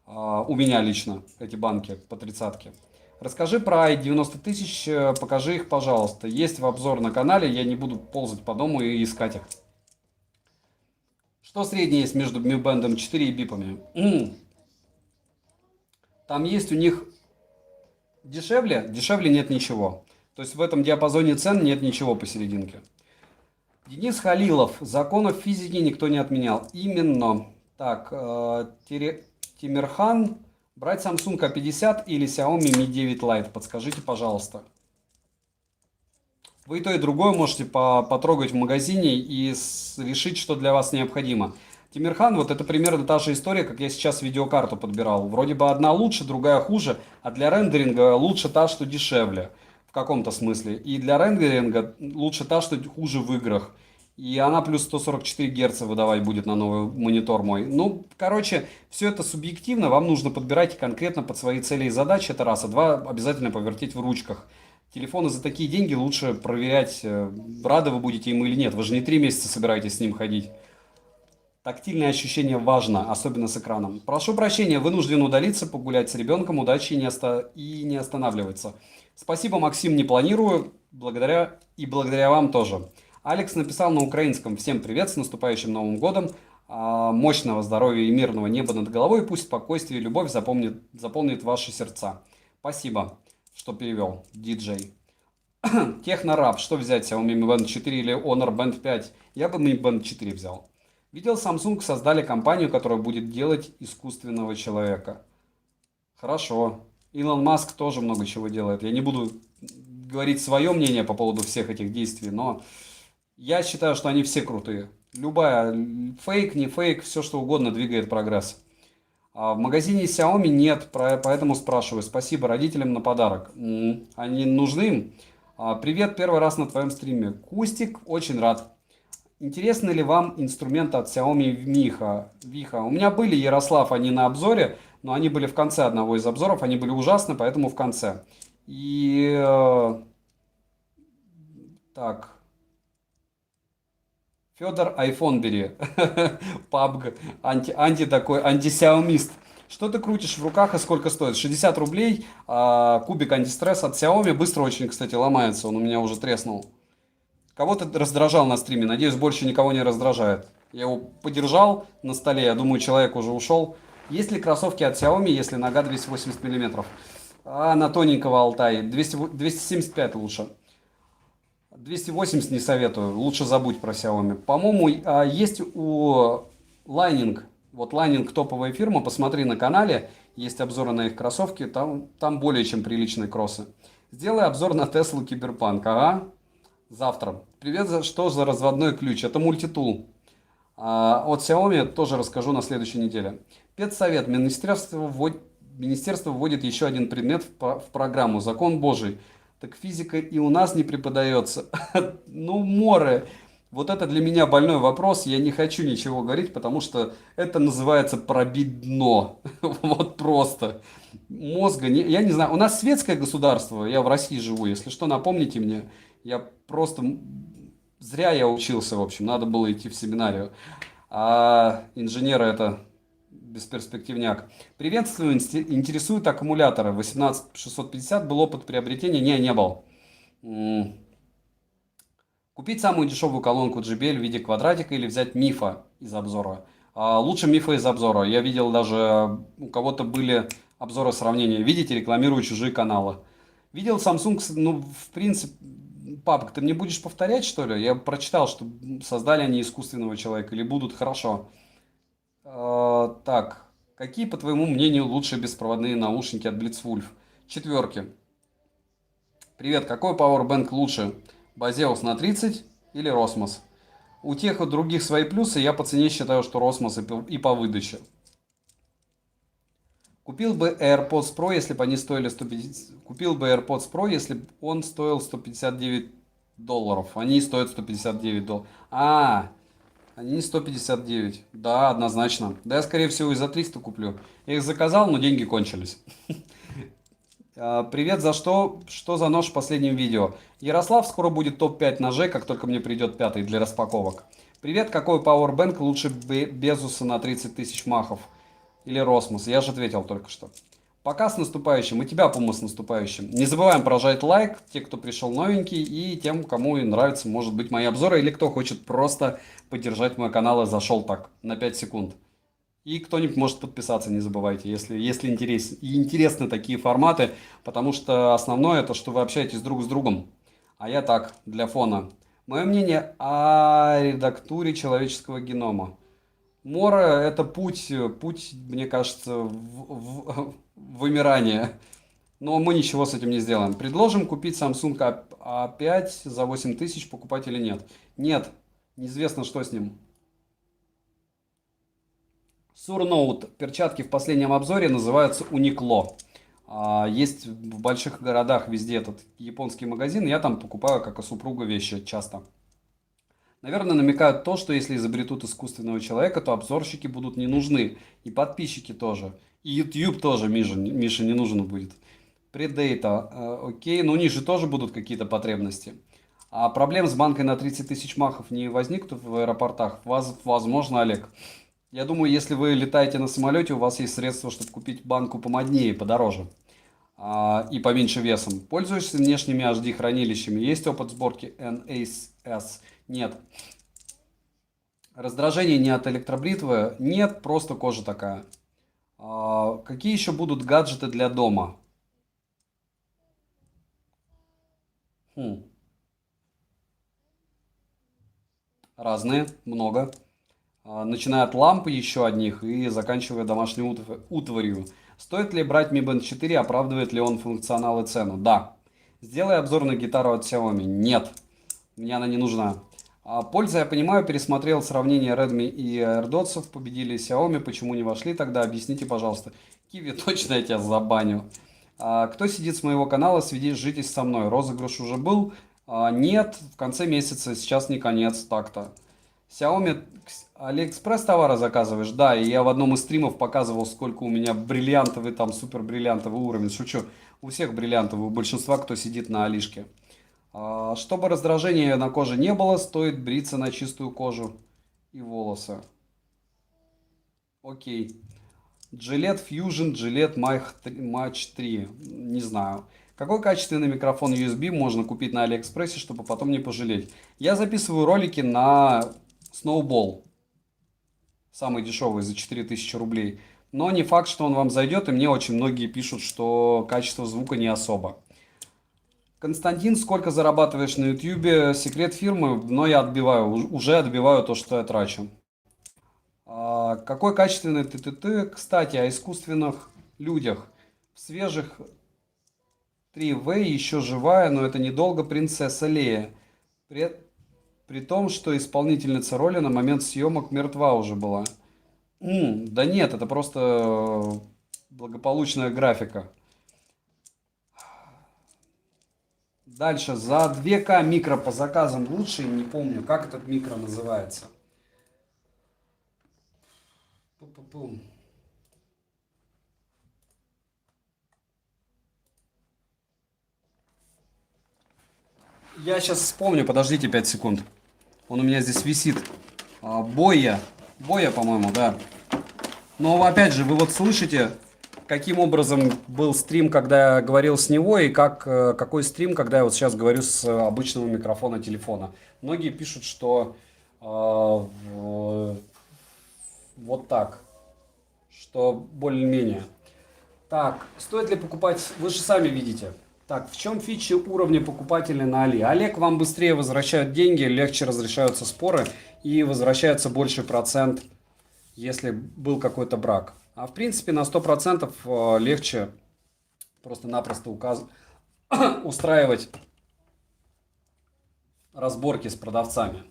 [SPEAKER 1] У меня лично эти банки по 30-ке. Расскажи про i90 тысяч, покажи их, пожалуйста. Есть в обзор на канале, я не буду ползать по дому и искать их. Что среднее есть между Mi Band 4 и бипами? Там есть у них дешевле нет ничего. То есть в этом диапазоне цен нет ничего посерединке. Денис Халилов. Законов физики никто не отменял. Именно. Так, Тимирхан. Брать Samsung A50 или Xiaomi Mi 9 Lite? Подскажите, пожалуйста. Вы и то, и другое можете потрогать в магазине и решить, что для вас необходимо. Тимирхан, вот это примерно та же история, как я сейчас видеокарту подбирал. Вроде бы одна лучше, другая хуже, а для рендеринга лучше та, что дешевле в каком-то смысле. И для рендеринга лучше та, что хуже в играх. И она плюс 144 Гц выдавать будет на новый монитор мой. Ну, короче, все это субъективно, вам нужно подбирать конкретно под свои цели и задачи, это раз. А два, обязательно повертеть в ручках. Телефоны за такие деньги лучше проверять, рады вы будете ему или нет. Вы же не 3 месяца собираетесь с ним ходить. Тактильное ощущение важно, особенно с экраном. Прошу прощения, вынужден удалиться, погулять с ребенком, удачи и не останавливаться. Спасибо, Максим, не планирую, благодаря вам тоже. Алекс написал на украинском: всем привет, с наступающим Новым годом, мощного здоровья и мирного неба над головой, пусть спокойствие и любовь заполнит ваши сердца. Спасибо, что перевел, диджей. Технораб, что взять, Xiaomi Mi Band 4 или Honor Band 5? Я бы Mi Band 4 взял. Видел, Samsung создали компанию, которая будет делать искусственного человека. Хорошо. Илон Маск тоже много чего делает. Я не буду говорить свое мнение по поводу всех этих действий, но я считаю, что они все крутые. Любая, фейк, не фейк, все что угодно двигает прогресс. А в магазине Xiaomi нет, поэтому спрашиваю. Спасибо родителям на подарок. Они нужны им? Привет, первый раз на твоем стриме. Кустик, очень рад. Интересны ли вам инструменты от Xiaomi Viha? У меня были, Ярослав, они на обзоре, но они были в конце одного из обзоров, они были ужасны, поэтому в конце. И так, Федор, iPhone бери. PUBG, анти-сяомист. Что ты крутишь в руках и сколько стоит? 60 рублей, кубик антистресс от Xiaomi, быстро очень, кстати, ломается, он у меня уже треснул. Кого-то раздражал на стриме, надеюсь, больше никого не раздражает. Я его подержал на столе, я думаю, человек уже ушел. Есть ли кроссовки от Xiaomi, если нога 280 мм? На тоненького Алтай, 275 лучше. 280 не советую, лучше забудь про Xiaomi. По-моему, есть у Lining, вот Lining топовая фирма, посмотри на канале, есть обзоры на их кроссовки, там более чем приличные кроссы. Сделай обзор на Tesla Cyberpunk, ага. Завтра. Привет, что за разводной ключ? Это мультитул. От Xiaomi тоже расскажу на следующей неделе. Педсовет. Министерство вводит еще один предмет в программу. Закон Божий. Так физика и у нас не преподается. Ну, море. Вот это для меня больной вопрос. Я не хочу ничего говорить, потому что это называется пробить дно. Вот просто. Мозга. Я не знаю. У нас светское государство. Я в России живу. Если что, напомните мне. Я просто... Зря я учился, в общем. Надо было идти в семинарию. А инженеры это бесперспективняк. Приветствую. Интересуют аккумуляторы. 18650 был опыт приобретения. Не был. Купить самую дешевую колонку JBL в виде квадратика или взять Мифа из обзора? Лучше Мифа из обзора. Я видел даже, у кого-то были обзоры сравнения. Видите, рекламирую чужие каналы. Видел Samsung, ну, в принципе, папа, ты мне будешь повторять, что ли? Я прочитал, что создали они искусственного человека или будут, хорошо. Так, какие, по твоему мнению, лучшие беспроводные наушники от Blitzwolf? 4. Привет, какой Powerbank лучше? Базеус на 30 или Rosmos? У тех и других свои плюсы, я по цене считаю, что Rosmos и по выдаче. Купил бы AirPods Pro, если бы они стоили 150... Купил бы AirPods Pro, если бы он стоил $159. Они стоят $159. Они 159. Да, однозначно. Да, я, скорее всего, и за 300 куплю. Я их заказал, но деньги кончились. Привет, за что? Что за нож в последнем видео? Ярослав, скоро будет топ-5 ножей, как только мне придет 5 для распаковок. Привет, какой Powerbank лучше Безуса на 30 тысяч махов? Или Росмос? Я же ответил только что. Пока с наступающим. И тебя, Пума, с наступающим. Не забываем прожать лайк, те, кто пришел новенький, и тем, кому и нравятся, может быть, мои обзоры, или кто хочет просто поддержать мой канал и зашел так, на 5 секунд. И кто-нибудь может подписаться, не забывайте, если интересны такие форматы, потому что основное это, что вы общаетесь друг с другом. А я так, для фона. Мое мнение о редактуре человеческого генома. Мора – это путь, мне кажется, в вымирание. Но мы ничего с этим не сделаем. Предложим купить Samsung A5 за 8000, покупать или нет? Нет, неизвестно, что с ним. Surnote. Перчатки в последнем обзоре называются Uniqlo. Есть в больших городах везде этот японский магазин. Я там покупаю, как и супруга, вещи часто. Наверное, намекают то, что если изобретут искусственного человека, то обзорщики будут не нужны. И подписчики тоже. И YouTube тоже, Миша не нужен будет. Предейта. Окей, но у них же тоже будут какие-то потребности. А проблем с банкой на 30 тысяч махов не возникнут в аэропортах? Возможно, Олег. Я думаю, если вы летаете на самолете, у вас есть средства, чтобы купить банку помоднее, подороже. И поменьше весом. Пользуешься внешними HD хранилищами? Есть опыт сборки NAS? Нет. Раздражение не от электробритвы? Нет, просто кожа такая. Какие еще будут гаджеты для дома? Разные, много. Начиная от лампы еще одних и заканчивая домашней утварью. Стоит ли брать Mi Band 4, оправдывает ли он функционал и цену? Да. Сделай обзор на гитару от Xiaomi. Нет, мне она не нужна. Польза, я понимаю, пересмотрел сравнение Redmi и AirDots, победили Xiaomi, почему не вошли тогда, объясните, пожалуйста. Киви, точно я тебя забаню. Кто сидит с моего канала, свяжитесь со мной. Розыгрыш уже был? Нет, в конце месяца, сейчас не конец, так-то. Xiaomi, AliExpress товары заказываешь? Да, и я в одном из стримов показывал, сколько у меня бриллиантовый, там супер бриллиантовый уровень. Шучу, у всех бриллиантовый, у большинства, кто сидит на Алишке. Чтобы раздражения на коже не было, стоит бриться на чистую кожу и волосы. Окей. Gillette Fusion, Gillette Match 3. Не знаю. Какой качественный микрофон USB можно купить на Алиэкспрессе, чтобы потом не пожалеть? Я записываю ролики на Snowball. Самый дешевый, за 4000 рублей. Но не факт, что он вам зайдет, и мне очень многие пишут, что качество звука не особо. Константин, сколько зарабатываешь на YouTube? Секрет фирмы, но я уже отбиваю то, что я трачу. Какой качественный ТТТ? Кстати, о искусственных людях. В свежих 3В еще живая, но это недолго принцесса Лея. При том, что исполнительница роли на момент съемок мертва уже была. Да нет, это просто благополучная графика. Дальше, за 2К микро по заказам лучше, не помню, как этот микро называется. Я сейчас вспомню, подождите 5 секунд. Он у меня здесь висит. Боя, по-моему, да. Но опять же, вы вот слышите, каким образом был стрим, когда я говорил с него, и какой стрим, когда я вот сейчас говорю с обычного микрофона телефона. Многие пишут, что вот так, что более-менее. Так, стоит ли покупать, вы же сами видите. Так, в чем фича уровня покупателя на Али? Олег, вам быстрее возвращают деньги, легче разрешаются споры и возвращается больший процент, если был какой-то брак. А в принципе на 100% легче просто-напросто устраивать разборки с продавцами.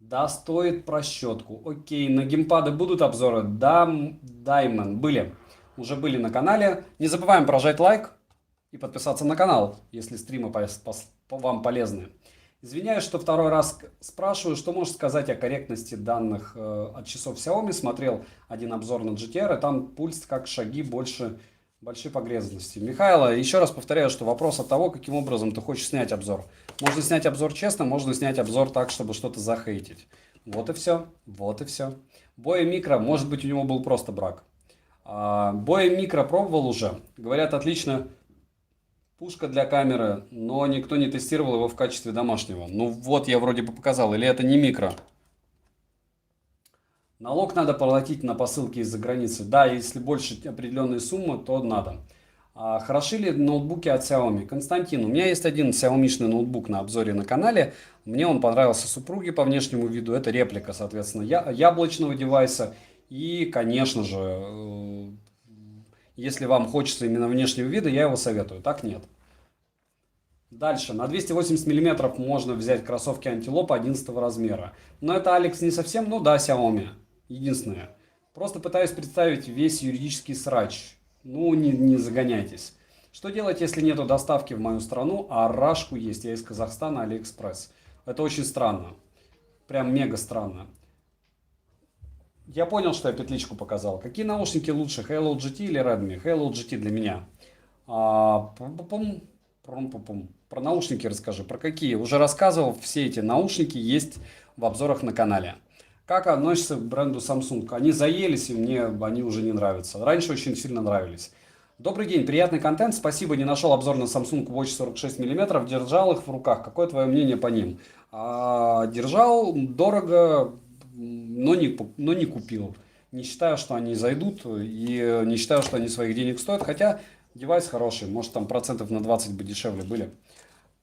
[SPEAKER 1] Да, стоит просчетку. Окей, на геймпады будут обзоры? Да, Даймон, были. Уже были на канале. Не забываем прожать лайк и подписаться на канал, если стримы вам полезны. Извиняюсь, что второй раз спрашиваю, что можешь сказать о корректности данных от часов Xiaomi. Смотрел один обзор на GTR, и там пульс как шаги больше большой погрязности. Михайло, еще раз повторяю, что вопрос от того, каким образом ты хочешь снять обзор. Можно снять обзор честно, можно снять обзор так, чтобы что-то захейтить. Вот и все. Вот и все. Боя Микро, может быть, у него был просто брак. Боя Микро пробовал уже. Говорят, отлично. Пушка для камеры, но никто не тестировал его в качестве домашнего. Ну вот, я вроде бы показал. Или это не микро? Налог надо платить на посылки из-за границы. Да, если больше определенной суммы, то надо. Хороши ли ноутбуки от Xiaomi? Константин, у меня есть один Xiaomi-шный ноутбук на обзоре на канале. Мне он понравился супруге по внешнему виду. Это реплика, соответственно, яблочного девайса. И, конечно же, Если вам хочется именно внешнего вида, я его советую. Так нет. Дальше. На 280 миллиметров можно взять кроссовки Антилопа 11 размера. Но это, Алекс, не совсем, ну да, Xiaomi. Единственное. Просто пытаюсь представить весь юридический срач. Ну, не загоняйтесь. Что делать, если нету доставки в мою страну, а рашку есть? Я из Казахстана, Алиэкспресс. Это очень странно. Прям мега странно. Я понял, что я петличку показал. Какие наушники лучше, Halo GT или Redmi? Halo GT для меня. Про наушники расскажи. Про какие? Уже рассказывал, все эти наушники есть в обзорах на канале. Как относишься к бренду Samsung? Они заелись, и мне они уже не нравятся. Раньше очень сильно нравились. Добрый день, приятный контент. Спасибо, не нашел обзор на Samsung Watch 46 мм. Держал их в руках. Какое твое мнение по ним? Держал дорого, но не купил. Не считаю, что они зайдут, и не считаю, что они своих денег стоят. Хотя девайс хороший, может там процентов на 20 бы дешевле были.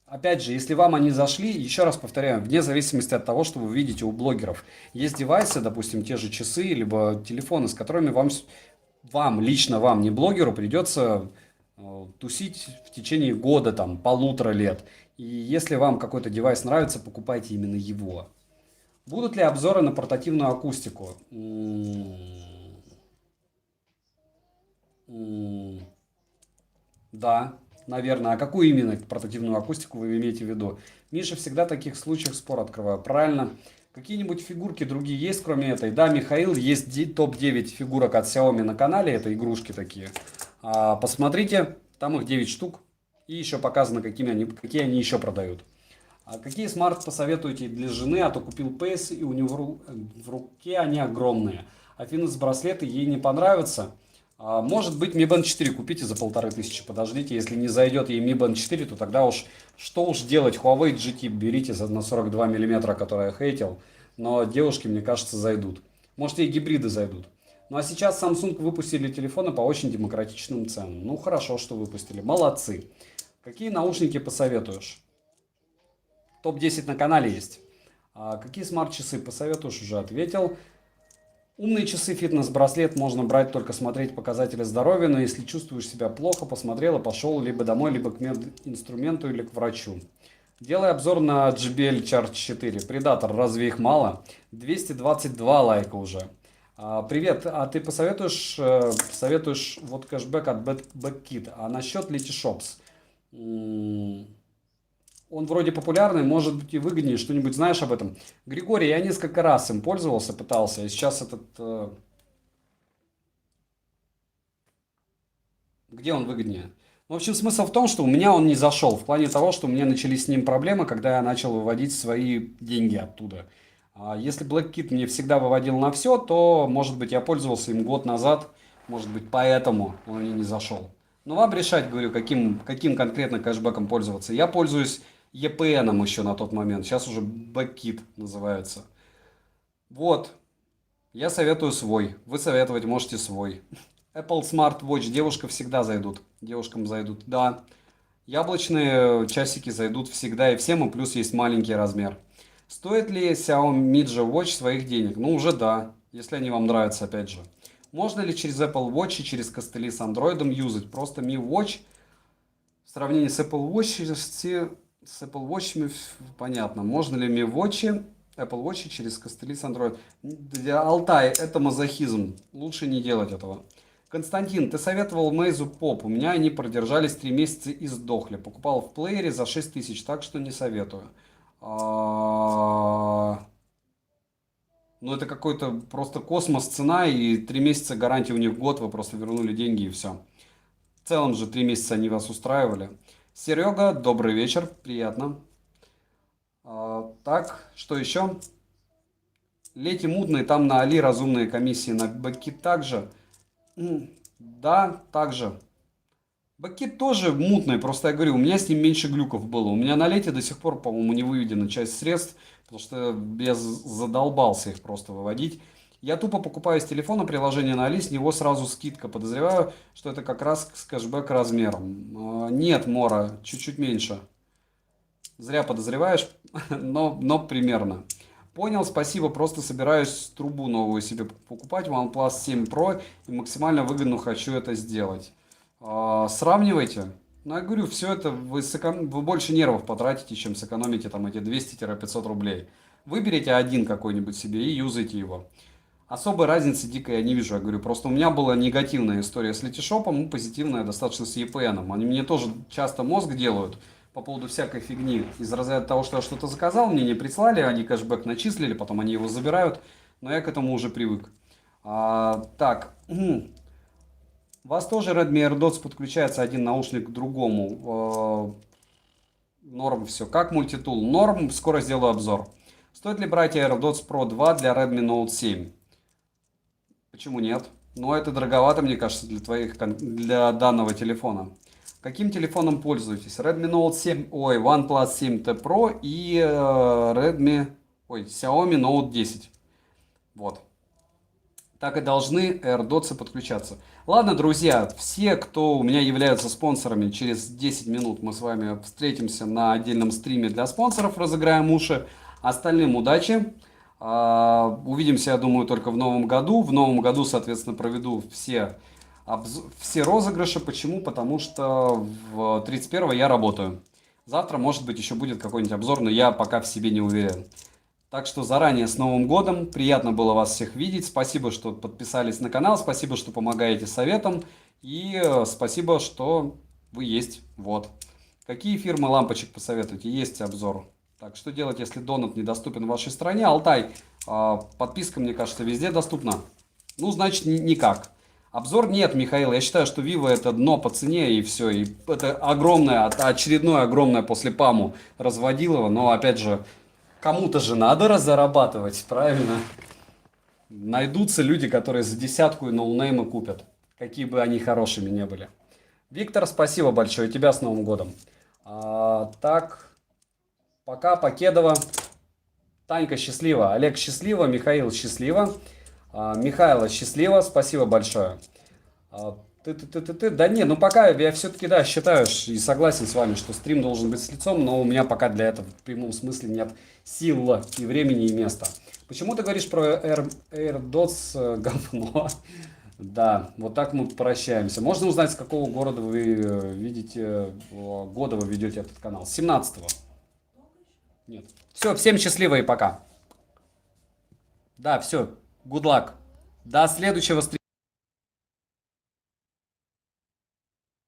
[SPEAKER 1] Опять же, если вам они зашли, еще раз повторяю, вне зависимости от того, что вы видите у блогеров. Есть девайсы, допустим, те же часы, либо телефоны, с которыми лично вам, не блогеру, придется тусить в течение года, там, полутора лет. И если вам какой-то девайс нравится, покупайте именно его. Будут ли обзоры на портативную акустику? Да, наверное. А какую именно портативную акустику вы имеете в виду? Миша всегда в таких случаях спор открываю. Правильно. Какие-нибудь фигурки другие есть, кроме этой? Да, Михаил, есть топ-9 фигурок от Xiaomi на канале. Это игрушки такие. Посмотрите, там их 9 штук. И еще показано, какие они еще продают. А какие смарт посоветуете для жены? А то купил Pace, и у него в руке они огромные. А фитнес-браслеты ей не понравятся. Может быть, Mi Band 4 купите за 1500. Подождите, если не зайдет ей Mi Band 4, то тогда что уж делать? Huawei GT берите на 42 мм, который я хейтил. Но девушки, мне кажется, зайдут. Может, и гибриды зайдут. Ну а сейчас Samsung выпустили телефоны по очень демократичным ценам. Ну хорошо, что выпустили. Молодцы. Какие наушники посоветуешь? Топ-10 на канале есть. Какие смарт-часы посоветуешь? Уже ответил. Умные часы, фитнес-браслет можно брать, только смотреть показатели здоровья, но если чувствуешь себя плохо, посмотрел и пошел либо домой, либо к мединструменту или к врачу. Делай обзор на JBL Charge 4. Predator, разве их мало? 222 лайка уже. Привет, а ты советуешь вот кэшбэк от Backkit, а насчет Letyshops? Он вроде популярный, может быть и выгоднее, что-нибудь знаешь об этом? Григорий, я несколько раз им пользовался, пытался, и сейчас где он выгоднее? В общем, смысл в том, что у меня он не зашел, в плане того, что у меня начались с ним проблемы, когда я начал выводить свои деньги оттуда. Если Black Kit мне всегда выводил на все, то, может быть, я пользовался им год назад, может быть, поэтому он мне не зашел. Но вам решать, говорю, каким конкретно кэшбэком пользоваться. Я пользуюсь EPN еще на тот момент. Сейчас уже Backkit называется. Вот. Я советую свой. Вы советовать можете свой. Apple Smart Watch. Девушка всегда зайдут. Девушкам зайдут. Да. Яблочные часики зайдут всегда и всем. И плюс есть маленький размер. Стоит ли Xiaomi Midge Watch своих денег? Ну, уже да. Если они вам нравятся, опять же. Можно ли через Apple Watch и через костыли с Android юзать? Просто Mi Watch в сравнении с Apple Watch понятно. Можно ли Mi Watch, Apple Watch через костыли с Android? Для Алтай это мазохизм. Лучше не делать этого. Константин, ты советовал Meizu Pop. У меня они продержались 3 месяца и сдохли. Покупал в плеере за 6000, так что не советую. Ну, это какой-то просто космос цена, и 3 месяца гарантии у них год, вы просто вернули деньги и все. В целом же 3 месяца они вас устраивали. Серега, добрый вечер, приятно. Так, что еще? Лети мутные, там на Али разумные комиссии, на Backkit также. Да, также. Backkit тоже мутный, просто я говорю, у меня с ним меньше глюков было. У меня на лете до сих пор, по-моему, не выведена часть средств, потому что я задолбался их просто выводить. Я тупо покупаю с телефона приложение на Али, с него сразу скидка. Подозреваю, что это как раз с кэшбэк размером. Нет, Мора, чуть-чуть меньше. Зря подозреваешь, но примерно. Понял, спасибо, просто собираюсь трубу новую себе покупать, OnePlus 7 Pro, и максимально выгодно хочу это сделать. Сравнивайте. Ну, я говорю, все это вы больше нервов потратите, чем сэкономите там эти 200-500 рублей. Выберите один какой-нибудь себе и юзайте его. Особой разницы дикой я не вижу, я говорю, просто у меня была негативная история с Летишопом, ну, позитивная достаточно с EPN. Они мне тоже часто мозг делают по поводу всякой фигни. Из разряда того, что я что-то заказал, мне не прислали, они кэшбэк начислили, потом они его забирают, но я к этому уже привык. Так, у вас тоже Redmi AirDots подключается один наушник к другому. Норм все. Как мультитул? Норм, скоро сделаю обзор. Стоит ли брать AirDots Pro 2 для Redmi Note 7? Почему нет? Но это дороговато, мне кажется, для данного телефона. Каким телефоном пользуетесь? Redmi Note 7, OnePlus 7T Pro и Xiaomi Note 10. Вот. Так и должны AirDots подключаться. Ладно, друзья, все, кто у меня являются спонсорами, через 10 минут мы с вами встретимся на отдельном стриме для спонсоров, разыграем уши. Остальным удачи. Увидимся, я думаю, только в новом году. В новом году, соответственно, проведу все розыгрыши. Почему? Потому что в 31-го я работаю. Завтра, может быть, еще будет какой-нибудь обзор, но я пока в себе не уверен. Так что заранее с Новым годом. Приятно было вас всех видеть. Спасибо, что подписались на канал. Спасибо, что помогаете советам. И спасибо, что вы есть. Вот. Какие фирмы лампочек посоветуете? Есть обзор. Так, что делать, если донат недоступен в вашей стране? Алтай, подписка, мне кажется, везде доступна. Ну, значит, никак. Обзор нет, Михаил. Я считаю, что Vivo это дно по цене и все. И это огромное, очередное огромное после ПАМу разводилово. Но, опять же, кому-то же надо зарабатывать, правильно? Найдутся люди, которые за десятку и ноунеймы купят. Какие бы они хорошими не были. Виктор, спасибо большое. Тебя с Новым годом. Так... Пока, Покедова. Танька счастлива, Олег счастливо, Михаил счастливо, Михайло счастливо, спасибо большое. Да не, ну пока я все-таки, да, считаю и согласен с вами, что стрим должен быть с лицом, но у меня пока для этого в прямом смысле нет сил и времени и места. Почему ты говоришь про AirDots говно? Да, вот так мы прощаемся. Можно узнать, с какого города вы года вы ведете этот канал? С 17-го. Нет. Все, всем счастливо и пока. Да, все, good luck. До следующего стрима.